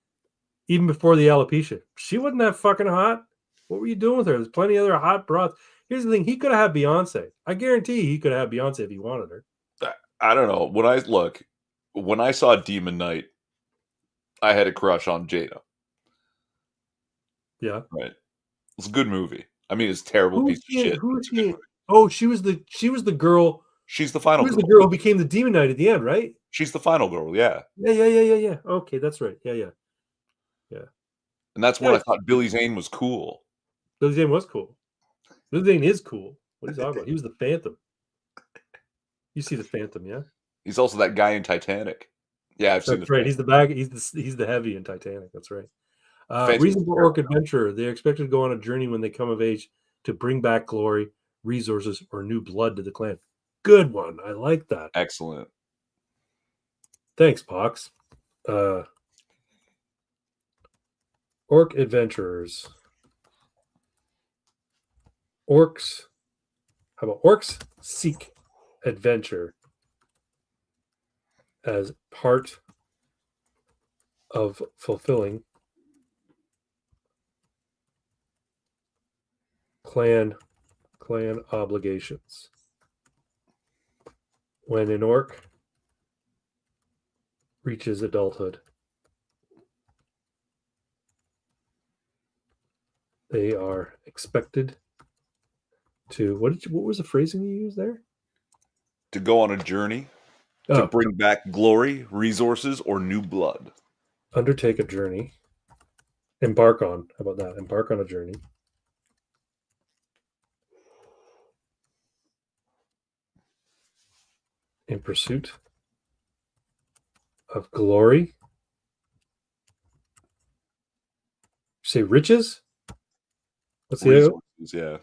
Even before the alopecia, she wasn't that fucking hot. What were you doing with her? There's plenty of other hot broads. Here's the thing. He could have had Beyonce. I guarantee he could have had Beyonce if he wanted her. I don't know. When I saw Demon Knight, I had a crush on Jada. Yeah. Right. It's a good movie. I mean, it's a terrible piece of shit. Who was she? Oh, she was the girl. She's the final girl. She was the girl who became the Demon Knight at the end, right? She's the final girl, yeah. Yeah. Okay, that's right. Yeah. And that's when I thought Billy Zane was cool. Billy Zane was cool. Billy Zane is cool. What are you talking about? He was the Phantom. You see the Phantom, yeah? He's also that guy in Titanic. Yeah, I've seen That's right. He's the bag. He's the heavy in Titanic. That's right. Reasonable orc adventurer. They're expected to go on a journey when they come of age to bring back glory, resources, or new blood to the clan. Good one. I like that. Excellent. Thanks, Pox. Orc adventurers. Orcs. How about orcs seek adventure as part of fulfilling clan obligations. When an orc reaches adulthood, they are expected to what was the phrasing you used there? To go on a journey to bring back glory, resources, or new blood. Undertake a journey. Embark on. How about that? Embark on a journey. In pursuit of glory. Say riches? What's the resources, yeah.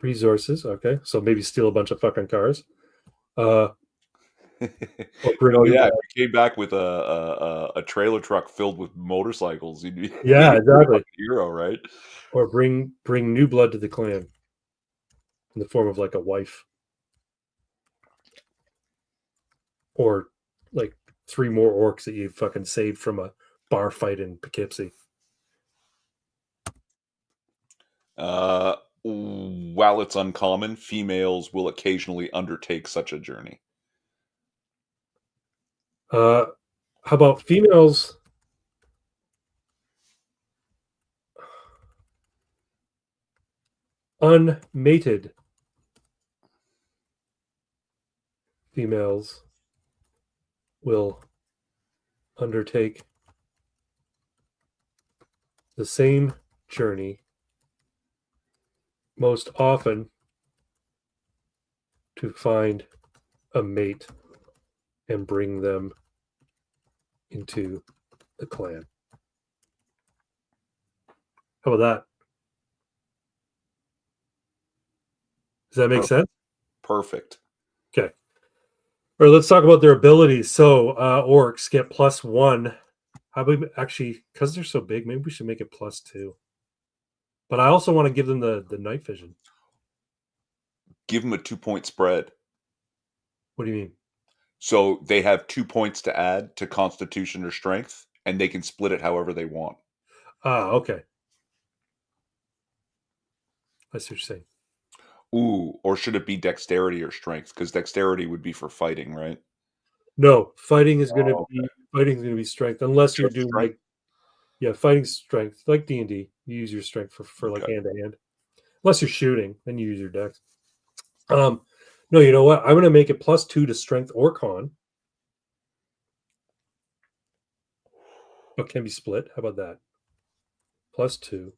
Resources, okay. So maybe steal a bunch of fucking cars. Oh yeah, if you came back with a trailer truck filled with motorcycles, you'd be exactly a hero, right? Or bring new blood to the clan in the form of like a wife, or like 3 more orcs that you fucking saved from a bar fight in Poughkeepsie. While it's uncommon, females will occasionally undertake such a journey. How about females? Unmated females will undertake the same journey, most often to find a mate and bring them into the clan. How about that? Does that make sense? Perfect. Okay. All right, let's talk about their abilities. So orcs get +1. How about actually, because they're so big, maybe we should make it +2. But I also want to give them the night vision. Give them a 2-point spread. What do you mean? So they have 2 points to add to Constitution or Strength, and they can split it however they want. Okay. I see what you're saying. Ooh, or should it be Dexterity or Strength? Because Dexterity would be for fighting, right? No, fighting is going to be strength, unless you're doing strength? fighting strength, like D&D. You use your strength for like Okay. hand to hand. Unless you're shooting, then you use your dex. No, you know what? I'm going to make it +2 to strength or con. But can be split. How about that? +2.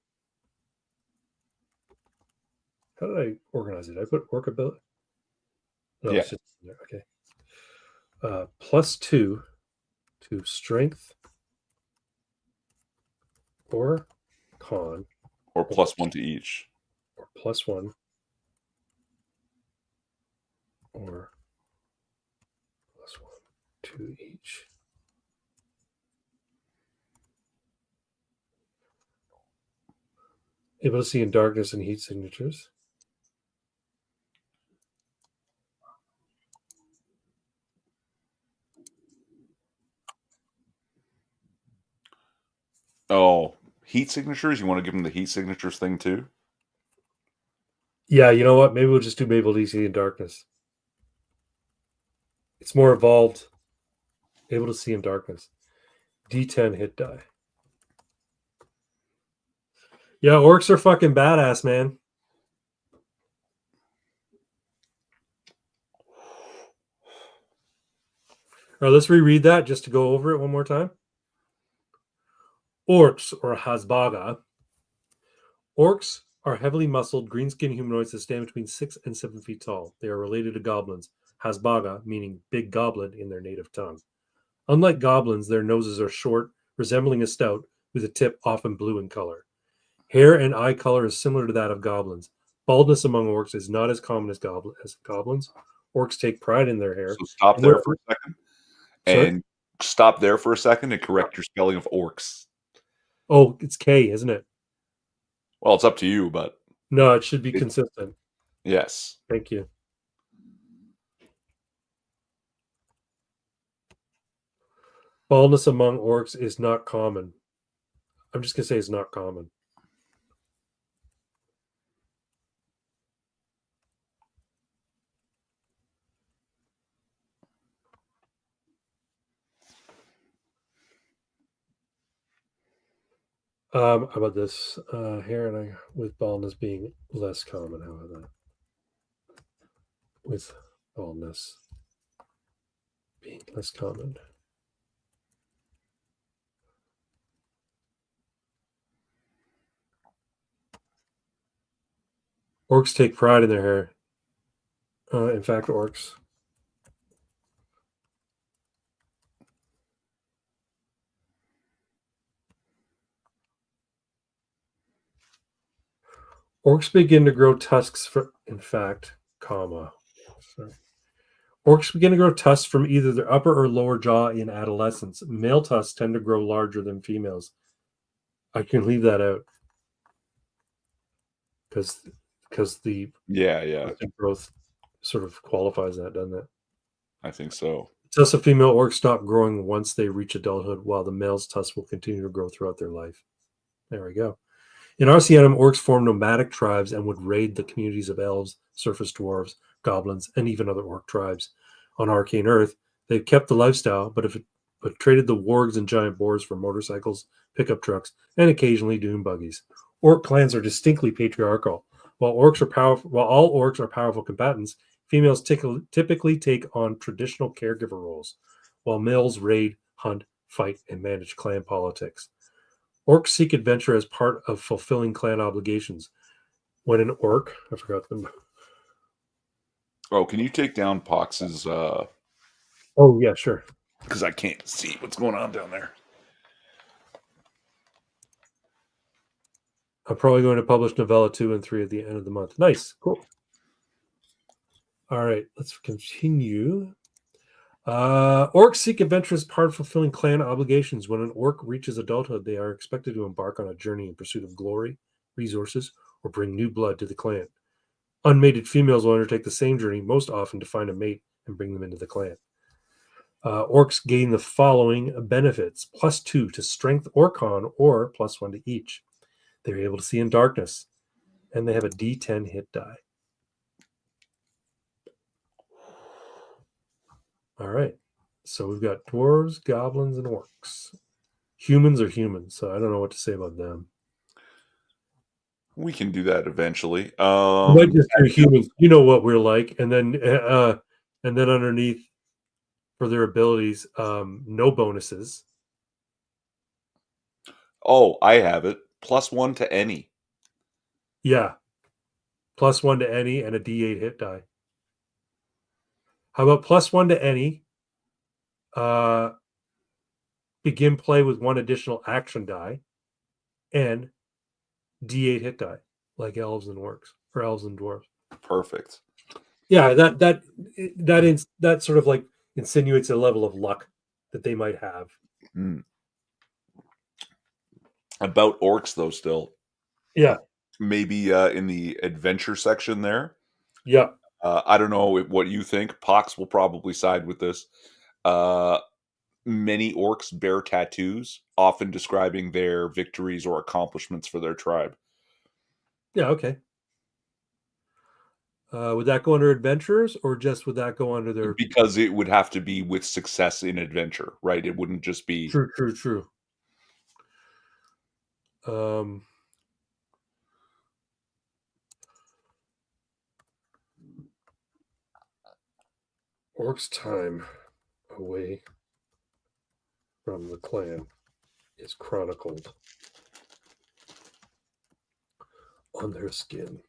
How did I organize it? I put workability. No, Yeah. it's just there. Okay. +2 to strength or con. Or +1 to each. Or +1 or +1 to each. Able to see in darkness and heat signatures. Oh, heat signatures? You want to give them the heat signatures thing too? Yeah, you know what? Maybe we'll just do able to see in darkness. It's more evolved. Able to see in darkness. D10 hit die. Yeah, orcs are fucking badass, man. All right, let's reread that just to go over it one more time. Orcs, or Hasbaga. Orcs are heavily muscled, green-skinned humanoids that stand between 6 and 7 feet tall. They are related to goblins. Hasbaga, meaning big goblin in their native tongue. Unlike goblins, their noses are short, resembling a snout, with a tip often blue in color. Hair and eye color is similar to that of goblins. Baldness among orcs is not as common as goblins. Orcs take pride in their hair. So stop there for a second. And stop there for a second and correct your spelling of orcs. Oh, it's K, isn't it? Well, it's up to you, but... No, it should be consistent. Yes. Thank you. Baldness among orcs is not common. I'm just going to say it's not common. How about this? Hair and eye with baldness being less common. How about that? With baldness being less common. Orcs take pride in their hair. In fact, orcs. Orcs begin to grow tusks in fact, comma. Sorry. Orcs begin to grow tusks from either their upper or lower jaw in adolescence. Male tusks tend to grow larger than females. I can leave that out because the growth sort of qualifies that, doesn't it? I think so. Tusks of female orcs stop growing once they reach adulthood, while the male's tusks will continue to grow throughout their life. There we go. In Arceanum, orcs formed nomadic tribes and would raid the communities of elves, surface dwarves, goblins, and even other orc tribes. On Arcane Earth, they've kept the lifestyle, but traded the wargs and giant boars for motorcycles, pickup trucks, and occasionally dune buggies. Orc clans are distinctly patriarchal. While all orcs are powerful combatants, females typically take on traditional caregiver roles, while males raid, hunt, fight, and manage clan politics. Orcs seek adventure as part of fulfilling clan obligations. When an orc, I forgot them. Oh, can you take down Pox's? Oh yeah, sure. Because I can't see what's going on down there. I'm probably going to publish novella 2 and 3 at the end of the month. Nice, cool. All right, let's continue. Orcs seek adventure as part of fulfilling clan obligations. When an orc reaches adulthood, they are expected to embark on a journey in pursuit of glory, resources, or bring new blood to the clan. Unmated females will undertake the same journey, most often to find a mate and bring them into the clan. Orcs gain the following benefits: +2 to strength or con, or +1 to each. They're able to see in darkness, and they have a D10 hit die. All right. So we've got dwarves, goblins, and orcs. Humans are humans, so I don't know what to say about them. We can do that eventually. We might just do humans. You know what we're like, and then underneath for their abilities, no bonuses. Oh, I have it. +1 to any. Yeah. +1 to any and a D8 hit die. How about +1 to any? Begin play with 1 additional action die and D8 hit die, like elves and orcs, or elves and dwarves. Perfect. Yeah, that sort of like insinuates a level of luck that they might have. About orcs, though, still. Yeah. Maybe in the adventure section there. Yeah. I don't know what you think. Pox will probably side with this. Many orcs bear tattoos, often describing their victories or accomplishments for their tribe. Yeah, okay. Would that go under adventures, or just would that go under their... Because it would have to be with success in adventure, right? It wouldn't just be... True. Orcs' time away from the clan is chronicled on their skin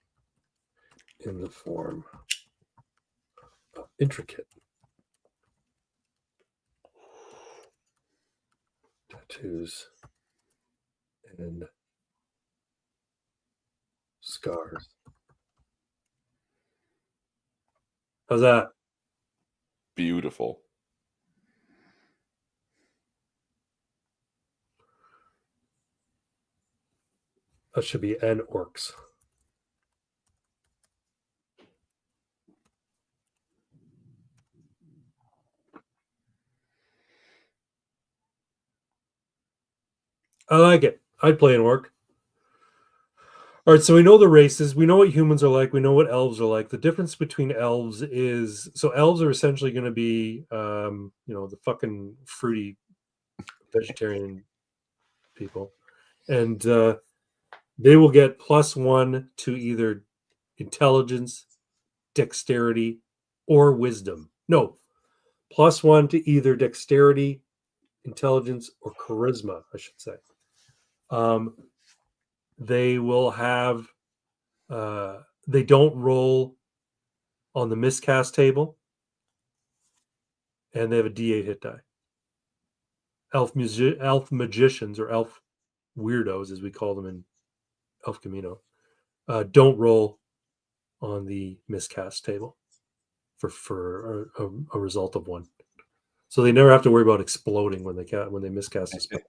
in the form of intricate tattoos and scars. How's that? Beautiful. That should be N orcs. I like it. I'd play an orc. All right, so we know the races. We know what humans are like. We know what elves are like. The difference between elves is... So elves are essentially going to be, the fucking fruity vegetarian people. And they will get +1 to either intelligence, dexterity, or wisdom. No, +1 to either dexterity, intelligence, or charisma, I should say. They will have... they don't roll on the miscast table, and they have a D8 hit die. Elf magicians, or elf weirdos, as we call them in Elf Camino, don't roll on the miscast table for a result of 1. So they never have to worry about exploding when they miscast a spell.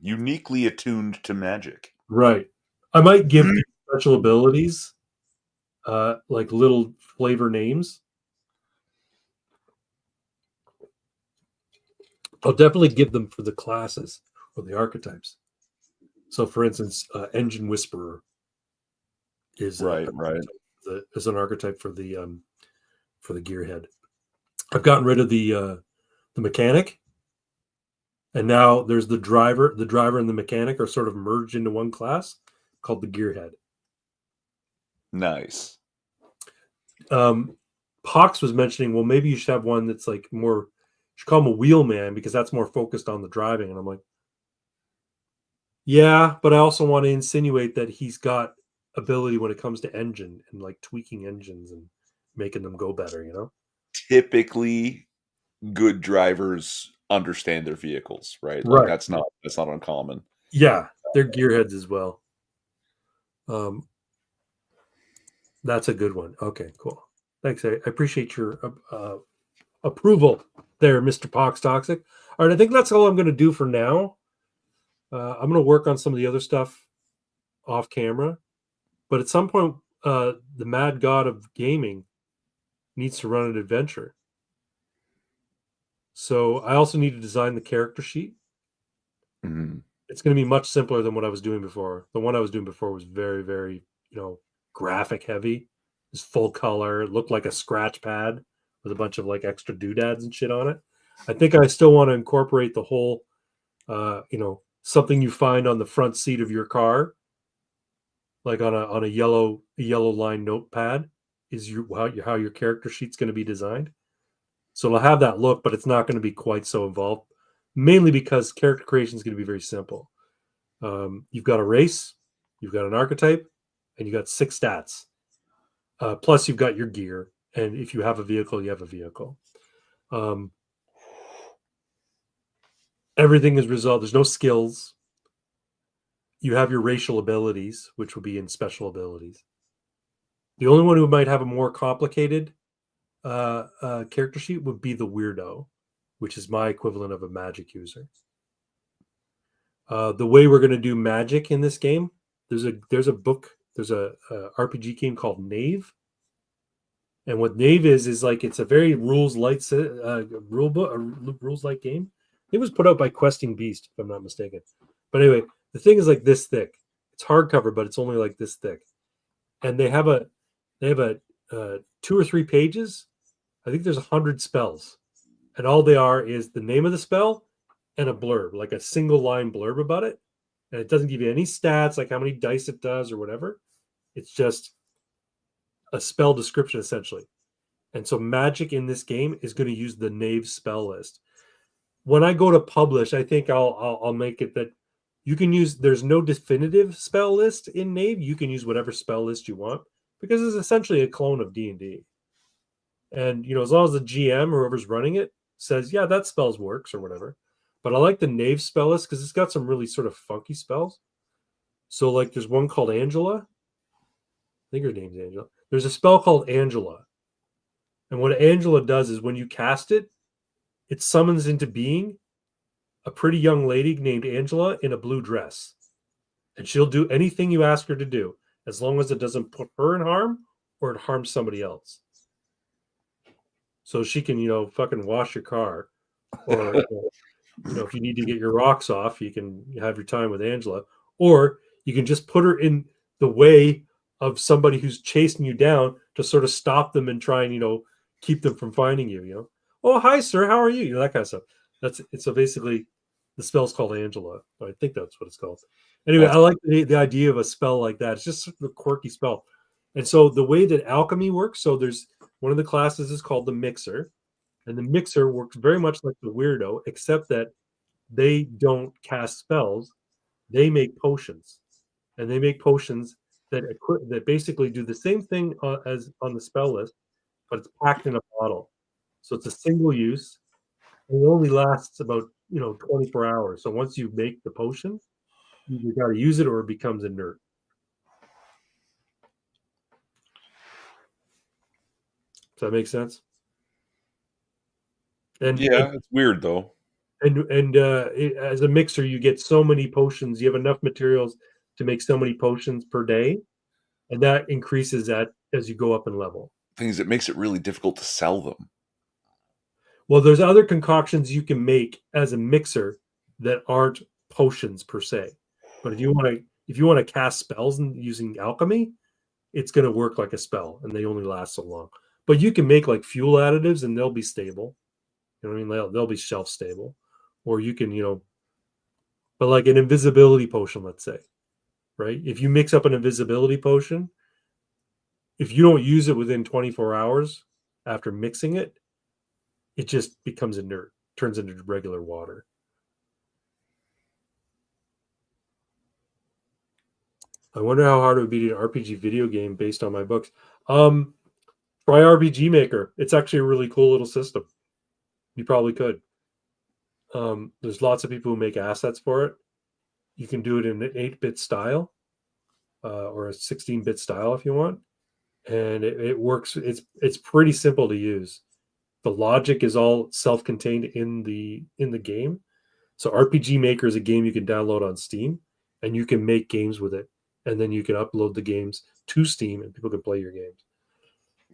Uniquely attuned to magic. Right. I might give these special abilities like little flavor names. I'll definitely give them for the classes or the archetypes. So, for instance, Engine Whisperer is right. Is an archetype for the gearhead. I've gotten rid of the mechanic, and now there's the driver. The driver and the mechanic are sort of merged into one class called the gearhead. Nice. Pox was mentioning, well, maybe you should have one that's like more... You should call him a wheelman because that's more focused on the driving. And I'm like, Yeah, but I also want to insinuate that he's got ability when it comes to engine and like tweaking engines and making them go better, you know? Typically, good drivers understand their vehicles, right? Like Right. that's not uncommon. Yeah, they're gearheads as well. That's a good one. Okay, cool. Thanks. I appreciate your approval there, Mr. Pox Toxic. All right, I think that's all I'm going to do for now. I'm going to work on some of the other stuff off camera, but at some point, the mad god of gaming needs to run an adventure. So I also need to design the character sheet. Mm-hmm. It's going to be much simpler than what I was doing before. The one I was doing before was very, very, graphic heavy. It's full color. It looked like a scratch pad with a bunch of like extra doodads and shit on it. I think I still want to incorporate the whole, something you find on the front seat of your car, like on a yellow line notepad, is how your character sheet's going to be designed. So it'll have that look, but it's not going to be quite so involved. Mainly because character creation is going to be very simple. You've got a race, you've got an archetype, and you got 6 stats. Plus, you've got your gear, and if you have a vehicle, you have a vehicle. Everything is resolved. There's no skills. You have your racial abilities, which will be in special abilities. The only one who might have a more complicated character sheet would be the weirdo, which is my equivalent of a magic user. The way we're going to do magic in this game, there's a book, there's a RPG game called Knave, and what Knave is like it's a very rules light rule book, rules light game. It was put out by Questing Beast, if I'm not mistaken. But anyway, the thing is like this thick. It's hardcover, but it's only like this thick, and they have a 2 or 3 pages. I think there's 100 spells, and all they are is the name of the spell and a blurb, like a single line blurb about it. And it doesn't give you any stats, like how many dice it does or whatever. It's just a spell description, essentially. And so magic in this game is going to use the Knave spell list. When I go to publish, I think I'll make it that you can use, there's no definitive spell list in Knave. You can use whatever spell list you want because it's essentially a clone of D&D. And, as long as the GM, whoever's running it, says, yeah, that spells works or whatever. But I like the Knave spell list because it's got some really sort of funky spells. So, like, there's one called Angela. I think her name's Angela. There's a spell called Angela. And what Angela does is when you cast it, it summons into being a pretty young lady named Angela in a blue dress. And she'll do anything you ask her to do, as long as it doesn't put her in harm or it harms somebody else. So she can, fucking wash your car. Or, if you need to get your rocks off, you can have your time with Angela. Or you can just put her in the way of somebody who's chasing you down to sort of stop them and try and, keep them from finding you, Oh, hi, sir. How are you? That kind of stuff. That's it. So basically, the spell's called Angela. I think that's what it's called. Anyway, I like the idea of a spell like that. It's just a quirky spell. And so the way that alchemy works, so there's one of the classes is called the Mixer. And the Mixer works very much like the Weirdo, except that they don't cast spells. They make potions. And they make potions that basically do the same thing as on the spell list, but it's packed in a bottle. So it's a single use. And it only lasts about 24 hours. So once you make the potion, you got to use it or it becomes inert. Does that make sense? And yeah, it's weird though. And as a mixer, you get so many potions. You have enough materials to make so many potions per day, and that increases as you go up in level. Things that makes it really difficult to sell them. Well, there's other concoctions you can make as a mixer that aren't potions per se. But if you want to cast spells using alchemy, it's going to work like a spell, and they only last so long. But you can make like fuel additives, and they'll be stable. You know what I mean? They'll be shelf stable, or you can but like an invisibility potion, let's say, right? If you mix up an invisibility potion, if you don't use it within 24 hours after mixing it, it just becomes inert, turns into regular water. I wonder how hard it would be to an RPG video game based on my books. Try RPG Maker. It's actually a really cool little system. You probably could. There's lots of people who make assets for it. You can do it in an 8-bit style or a 16-bit style if you want. And it works. It's pretty simple to use. The logic is all self-contained in the game. So RPG Maker is a game you can download on Steam, and you can make games with it. And then you can upload the games to Steam, and people can play your games.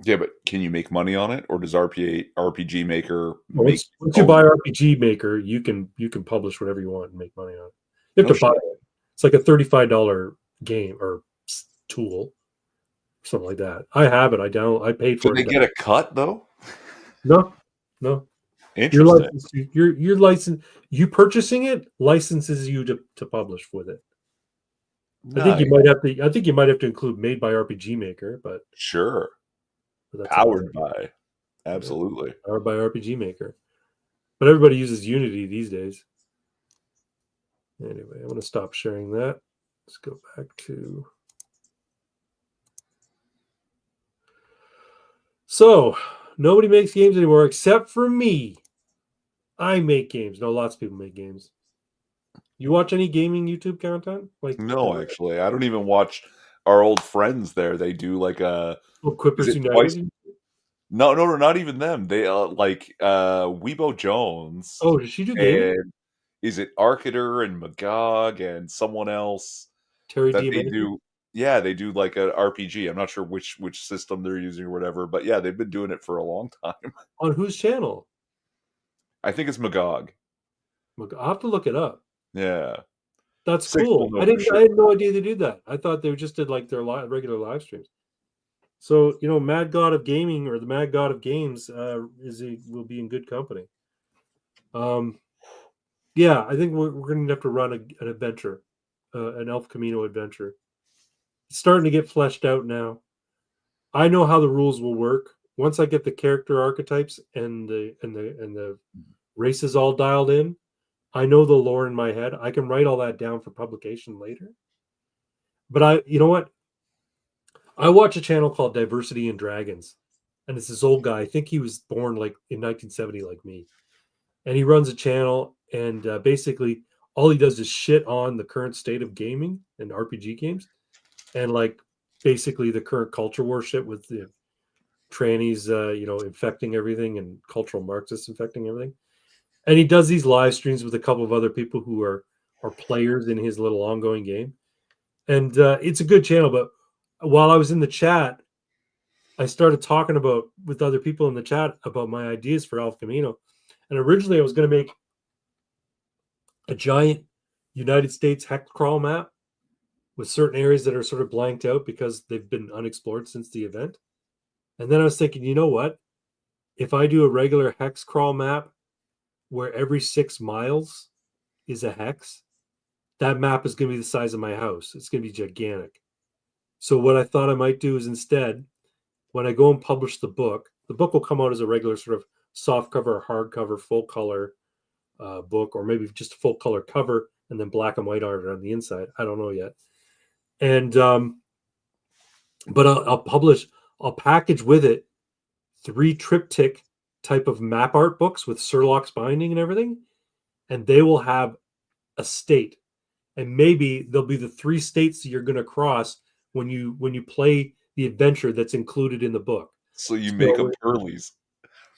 Yeah, but can you make money on it, or does RPG Maker Once you buy RPG Maker, you can publish whatever you want and make money on it. You have to buy it. It's like a $35 game or tool, something like that. I have it. I paid for it. So they get a cut though? No. Interesting. Your license. You purchasing it licenses you to publish with it. Nice. I think you might have to include made by RPG Maker, but sure. Powered by. Absolutely. Powered by RPG Maker. But everybody uses Unity these days. Anyway, I'm going to stop sharing that. Let's go back to... So, nobody makes games anymore except for me. I make games. No, lots of people make games. You watch any gaming YouTube content? No, actually. I don't even watch our old friends there. They do like a... Quippers United? No, not even them. They Weibo Jones. Oh, does she do gaming? Is it Arcater and Magog and someone else? Terry that they do? Yeah, they do like an RPG. I'm not sure which system they're using or whatever, but yeah, they've been doing it for a long time. On whose channel? I think it's Magog. I'll have to look it up. Yeah, that's cool. I had no idea they did that. I thought they just did like their regular live streams. So, Mad God of Gaming or the Mad God of Games will be in good company. Yeah, I think we're going to have to run an adventure, an Elf Camino adventure. It's starting to get fleshed out now. I know how the rules will work. Once I get the character archetypes and the races all dialed in, I know the lore in my head. I can write all that down for publication later. But you know what? I watch a channel called Diversity in Dragons, and it's this old guy. I think he was born like in 1970, like me. And he runs a channel, and basically all he does is shit on the current state of gaming and RPG games, and like basically the current culture war shit with the trannies, infecting everything and cultural Marxists infecting everything. And he does these live streams with a couple of other people who are players in his little ongoing game. And it's a good channel, but while I was in the chat, I started talking with other people in the chat about my ideas for Elf Camino. And originally I was going to make a giant United States hex crawl map with certain areas that are sort of blanked out because they've been unexplored since the event. And then I was thinking, you know what? If I do a regular hex crawl map where every 6 miles is a hex, that map is going to be the size of my house. It's going to be gigantic. So what I thought I might do is instead, when I go and publish the book will come out as a regular sort of soft cover, hardcover, full color book, or maybe just a full color cover and then black and white art on the inside. I don't know yet. And but I'll package with it 3 triptych type of map art books with Surlocks binding and everything, and they will have a state, and maybe they'll be the 3 states that you're going to cross when you play the adventure that's included in the book. So you make a Pearlies.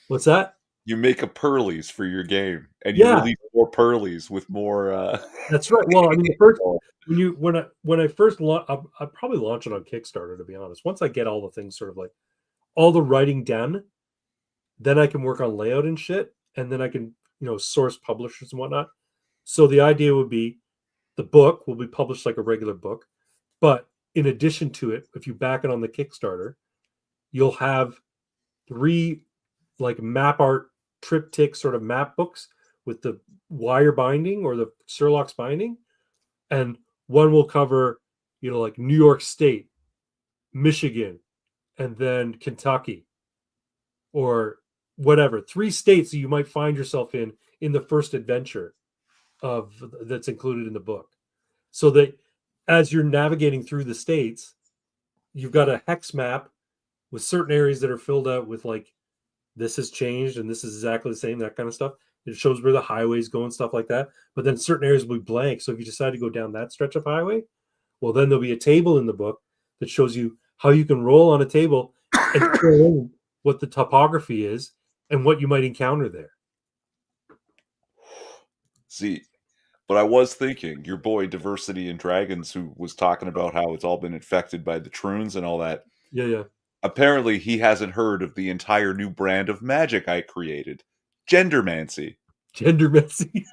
What's that? You make a Pearlies for your game, and you release more Pearlies with more. That's right. Well, I mean, the first when I first launch, I'll probably launch it on Kickstarter. To be honest, once I get all the things sort of like all the writing done, then I can work on layout and shit, and then I can source publishers and whatnot. So the idea would be the book will be published like a regular book, but in addition to it, if you back it on the Kickstarter, you'll have 3 like map art triptych sort of map books with the wire binding or the Surlocks binding, and one will cover like New York State, Michigan, and then Kentucky, or whatever 3 states that you might find yourself in the first adventure of that's included in the book, so that as you're navigating through the states, you've got a hex map with certain areas that are filled out with like, this has changed and this is exactly the same, that kind of stuff. It shows where the highways go and stuff like that. But then certain areas will be blank. So if you decide to go down that stretch of highway, well, then there'll be a table in the book that shows you how you can roll on a table and fill in what the topography is and what you might encounter there. See, but I was thinking, your boy Diversity and Dragons, who was talking about how it's all been infected by the Troons and all that. Yeah. Apparently, he hasn't heard of the entire new brand of magic I created, Gendermancy. Gendermancy.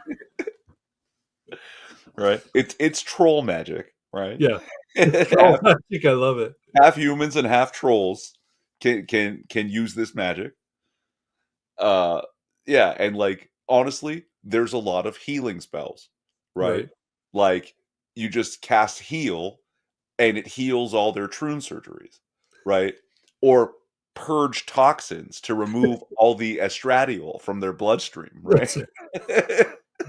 Right? It's troll magic, right? Yeah. Troll magic, I love it. Half humans and half trolls can use this magic. Yeah, and like honestly, there's a lot of healing spells, right? Like you just cast heal and it heals all their Troon surgeries, right? Or purge toxins to remove all the estradiol from their bloodstream, right?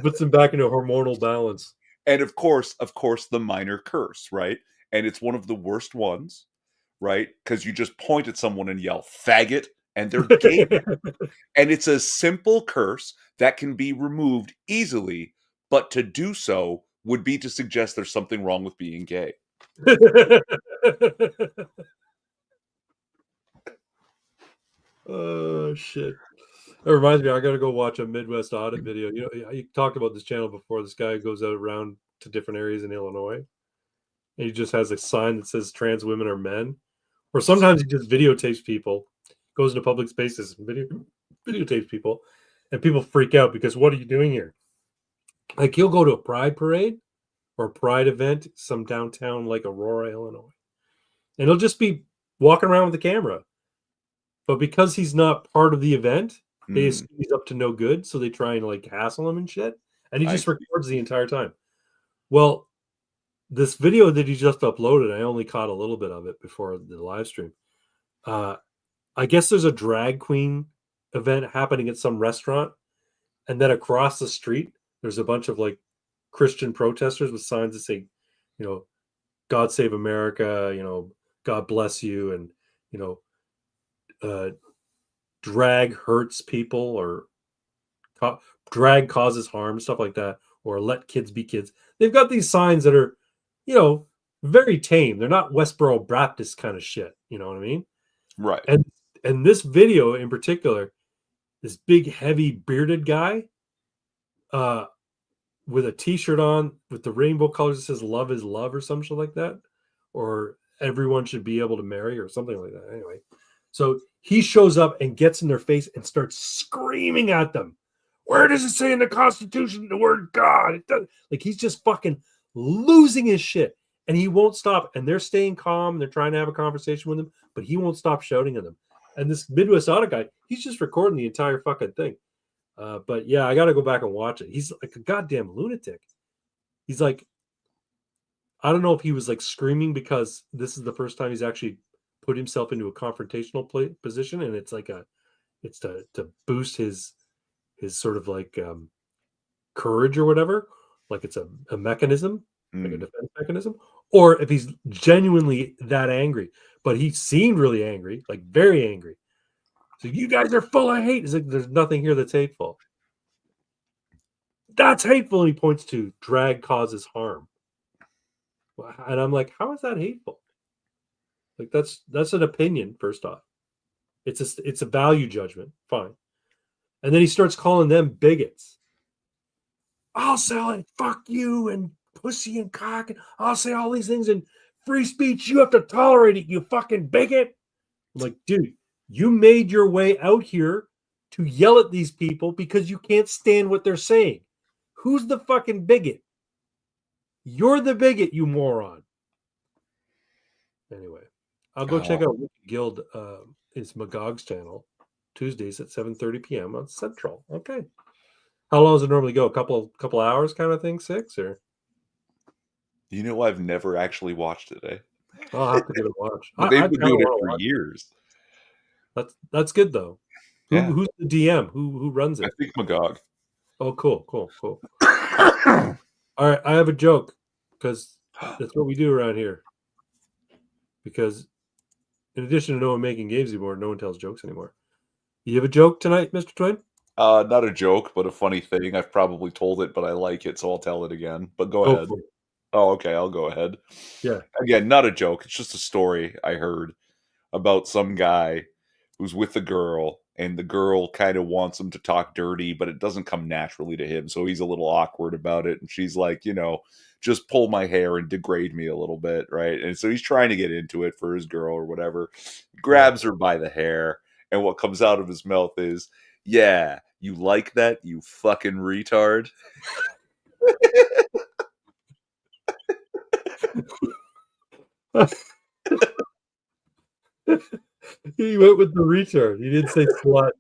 Puts them back into hormonal balance. And of course, the minor curse, right? And it's one of the worst ones, right? Because you just point at someone and yell, faggot, and they're gay. And it's a simple curse that can be removed easily, but to do so would be to suggest there's something wrong with being gay. Oh, shit. That reminds me, I got to go watch a Midwest audit video. You know, you talked about this channel before. This guy goes out around to different areas in Illinois. And he just has a sign that says trans women are men. Or sometimes he just videotapes people, goes into public spaces and videotapes people. And people freak out because what are you doing here? Like he'll go to a pride parade or a pride event, some downtown like Aurora, Illinois. And he'll just be walking around with the camera. But because he's not part of the event, they assume he's up to no good, so they try and like hassle him and shit. And he just records the entire time. Well, this video that he just uploaded, I only caught a little bit of it before the live stream. I guess there's a drag queen event happening at some restaurant, and then across the street, there's a bunch of like Christian protesters with signs that say, you know, God save America, you know, God bless you, and you know, drag hurts people, or drag causes harm, stuff like that, or let kids be kids. They've got these signs that are, you know, very tame. They're not Westboro Baptist kind of shit. You know what I mean? Right. And this video in particular, this big, heavy, bearded guy, with a T-shirt on with the rainbow colors that says "Love is love" or something like that, or everyone should be able to marry or something like that. Anyway, so he shows up and gets in their face and starts screaming at them. Where does it say in the Constitution the word God? It does. Like he's just fucking losing his shit, and he won't stop. And they're staying calm. They're trying to have a conversation with him, but he won't stop shouting at them. And this Midwest Auto guy, he's just recording the entire fucking thing. But yeah, I got to go back and watch it. He's like a goddamn lunatic. He's like, I don't know if he was like screaming because this is the first time he's actually put himself into a confrontational position, and it's like it's to boost his sort of like courage or whatever. Like it's a mechanism, like a defense mechanism, or if he's genuinely that angry. But he seemed really angry, like very angry. So you guys are full of hate. It's like there's nothing here that's hateful. That's hateful. And he points to drag causes harm. And I'm like, how is that hateful? Like that's an opinion, first off. It's a value judgment. Fine. And then he starts calling them bigots. I'll sell it, fuck you, and pussy and cock, and I'll say all these things, and free speech, you have to tolerate it, you fucking bigot. I'm like, dude, you made your way out here to yell at these people because you can't stand what they're saying. Who's the fucking bigot? You're the bigot, you moron. Anyway, I'll go check out Wicked Guild. It's Magog's channel, Tuesdays at 7:30 p.m. on Central. Okay. How long does it normally go? A couple hours kind of thing? 6 or? You know, I've never actually watched it, eh? I'll have to give it a watch. But they've been doing it for years. That's good though. Yeah. Who's the DM? Who runs it? I think Magog. Oh, cool. All right, I have a joke because That's what we do around here. Because in addition to no one making games anymore, no one tells jokes anymore. You have a joke tonight, Mr. Twin? Not a joke, but a funny thing. I've probably told it, but I like it, so I'll tell it again. But go ahead. Oh, okay, I'll go ahead. Yeah. Again, not a joke. It's just a story I heard about some guy who's with a girl, and the girl kind of wants him to talk dirty, but it doesn't come naturally to him, so he's a little awkward about it. And she's like, just pull my hair and degrade me a little bit, right? And so he's trying to get into it for his girl or whatever. Grabs her by the hair, and what comes out of his mouth is, "Yeah, you like that, you fucking retard." He went with the retard. He didn't say slut.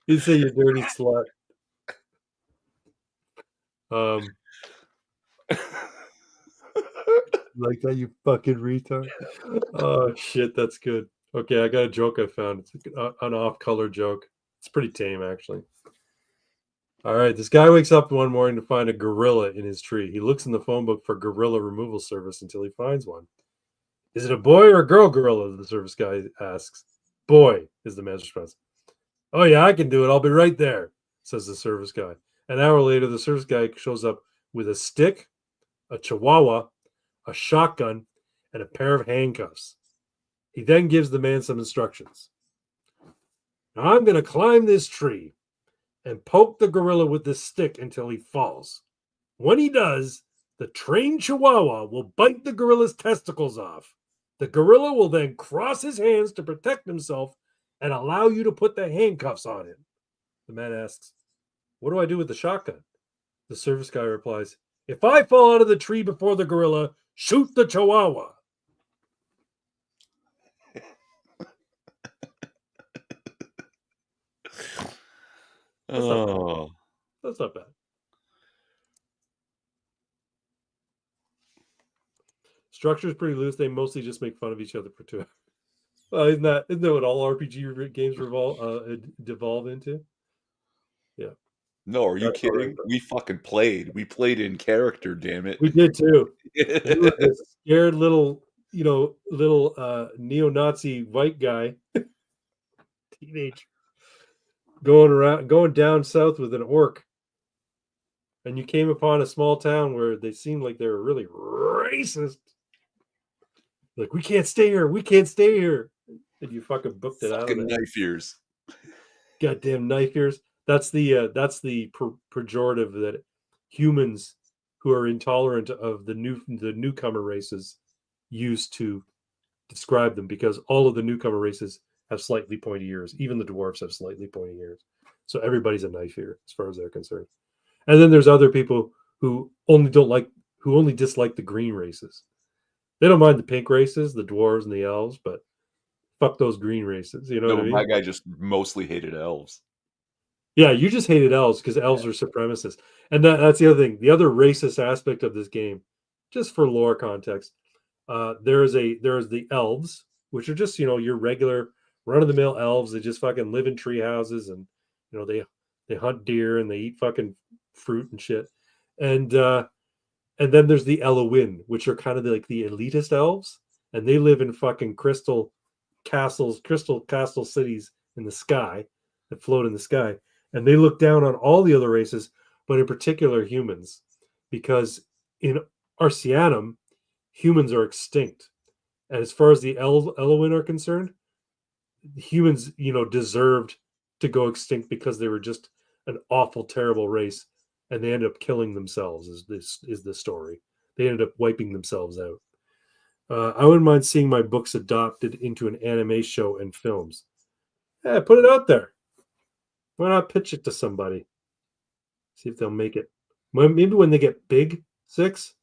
He didn't say you dirty slut. Like that, you fucking retard. Oh shit, that's good. Okay, I got a joke I found. It's an off-color joke. It's pretty tame, actually. All right, this guy wakes up one morning to find a gorilla in his tree. He looks in the phone book for gorilla removal service until he finds one. Is it a boy or a girl gorilla? The service guy asks. Boy, is the man's response. Oh yeah, I can do it. I'll be right there, says the service guy. An hour later, the service guy shows up with a stick, a chihuahua, a shotgun, and a pair of handcuffs. He then gives the man some instructions. Now I'm going to climb this tree and poke the gorilla with this stick until he falls. When he does, the trained chihuahua will bite the gorilla's testicles off. The gorilla will then cross his hands to protect himself and allow you to put the handcuffs on him. The man asks, what do I do with the shotgun? The service guy replies, if I fall out of the tree before the gorilla, shoot the chihuahua. That's not bad. Structure is pretty loose. They mostly just make fun of each other for 2 hours. Isn't that what all RPG games devolve into? Yeah. No, are you kidding? We fucking played. We played in character, damn it. We did too. We were this scared little neo-Nazi white guy, teenager, going down south with an orc. And you came upon a small town where they seemed like they were really racist. Like, we can't stay here. We can't stay here. And you fucking booked it out of there. Knife ears. Goddamn knife ears. That's the pejorative that humans who are intolerant of the newcomer races use to describe them, because all of the newcomer races have slightly pointy ears. Even the dwarves have slightly pointy ears. So everybody's a knife ear as far as they're concerned. And then there's other people who only dislike the green races. They don't mind the pink races, the dwarves and the elves, but fuck those green races. You know what I mean? My guy just mostly hated elves. Yeah, you just hated elves because elves are supremacists. And that's the other thing. The other racist aspect of this game, just for lore context, there's the elves, which are just, your regular run-of-the-mill elves. They just fucking live in tree houses, and they hunt deer and they eat fucking fruit and shit. And then there's the Elven, which are kind of like the elitist elves, and they live in fucking crystal castle cities in the sky that float in the sky. And they look down on all the other races, but in particular humans, because in Arceanum, humans are extinct. And as far as the Elven are concerned, humans, deserved to go extinct because they were just an awful, terrible race. And they ended up killing themselves, is the story. They ended up wiping themselves out. I wouldn't mind seeing my books adopted into an anime show and films. Yeah, put it out there. Why not pitch it to somebody? See if they'll make it. Maybe when they get big, 6,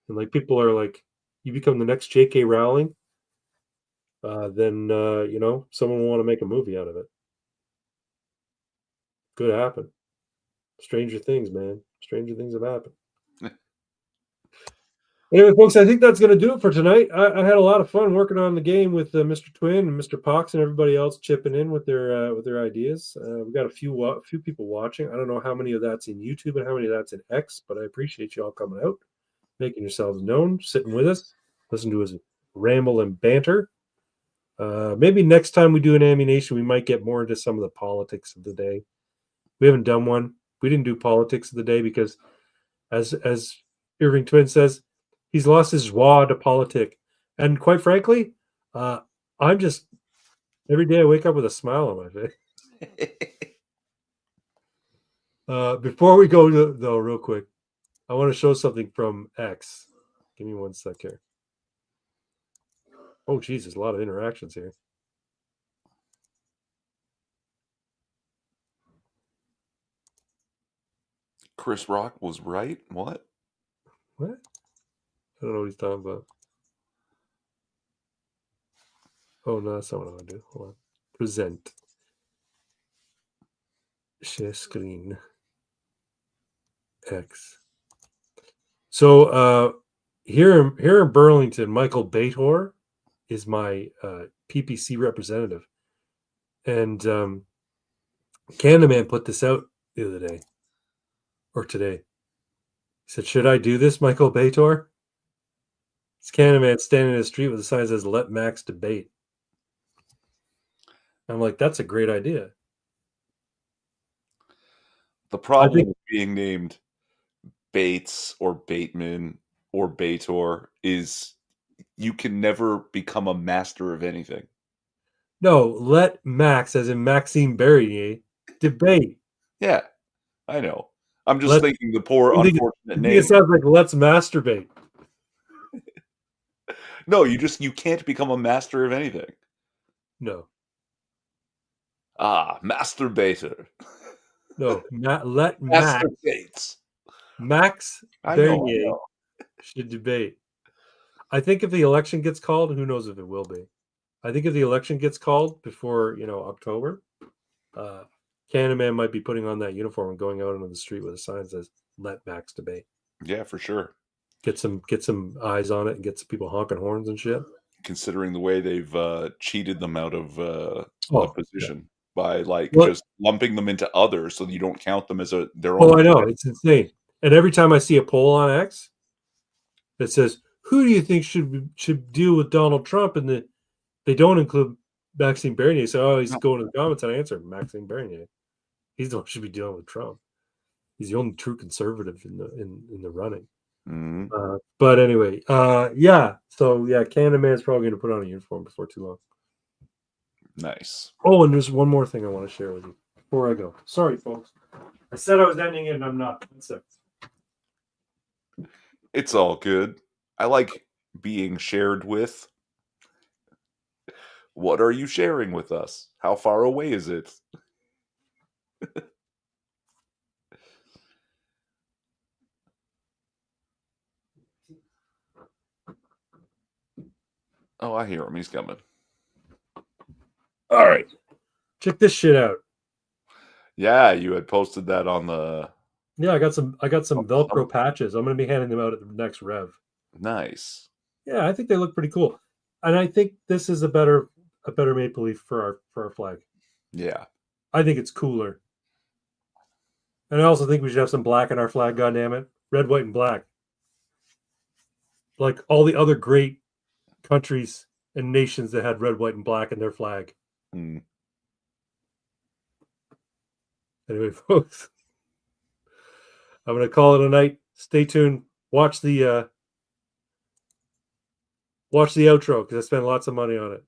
and like people are like, you become the next J.K. Rowling, then someone will want to make a movie out of it. Could happen. Stranger things, man. Stranger things have happened. Anyway, folks, I think that's going to do it for tonight. I had a lot of fun working on the game with Mr. Twin and Mr. Pox and everybody else chipping in with their ideas. We've got a few people watching. I don't know how many of that's in YouTube and how many of that's in X, but I appreciate you all coming out. making yourselves known, sitting with us, listen to us ramble and banter. Maybe next time we do an Ammunation, we might get more into some of the politics of the day. We haven't done one. We didn't do politics of the day because, as Irving Twin says, he's lost his joie de politique. And quite frankly, I'm just every day I wake up with a smile on my face. Before we go though, real quick, I want to show something from X. Give me 1 sec here. Oh, geez, there's a lot of interactions here. Chris Rock was right. What? I don't know what he's talking about. Oh, no, that's not what I want to do. Hold on. Present. Share screen. X. So here in Burlington, Michael Bator is my PPC representative. And Candyman put this out the other day. Or today. He said, should I do this, Michael Bator? It's Candyman standing in the street with a sign that says, let Max debate. I'm like, that's a great idea. The problem with being named Bates or Bateman or Bator is you can never become a master of anything. No, let Max, as in Maxime Bernier, debate. Yeah, I know. I'm just thinking the poor, unfortunate name. It sounds like let's masturbate. No, you can't become a master of anything. No. Masturbator. No, let Max. Masturbates. Max Bernier should debate. I think if the election gets called, who knows if it will be. I think if the election gets called before, October, Candyman might be putting on that uniform and going out into the street with a sign that says, let Max debate. Yeah, for sure. Get some eyes on it and get some people honking horns and shit. Considering the way they've cheated them out of a position by just lumping them into others so you don't count them as their own. Oh, I know. It's insane. And every time I see a poll on X that says, who do you think should deal with Donald Trump? And they don't include Maxime Bernier. So, he's going to the comments and I answer Maxime Bernier. He's the one who should be dealing with Trump. He's the only true conservative in the running. Mm-hmm. But anyway, yeah. So, yeah, Candyman's probably going to put on a uniform before too long. Nice. Oh, and there's one more thing I want to share with you before I go. Sorry, folks. I said I was ending it, and I'm not. 1 sec. It's all good. I like being shared with. What are you sharing with us? How far away is it? Oh, I hear him. He's coming. All right. Check this shit out. Yeah, you had posted that on the... Yeah, I got some Velcro patches. I'm going to be handing them out at the next Rev. Nice. Yeah, I think they look pretty cool. And I think this is a better maple leaf for our flag. Yeah. I think it's cooler. And I also think we should have some black in our flag, goddammit. Red, white, and black. Like all the other great countries and nations that had red, white, and black in their flag. Mm. Anyway, folks, I'm going to call it a night. Stay tuned. Watch the outro because I spent lots of money on it.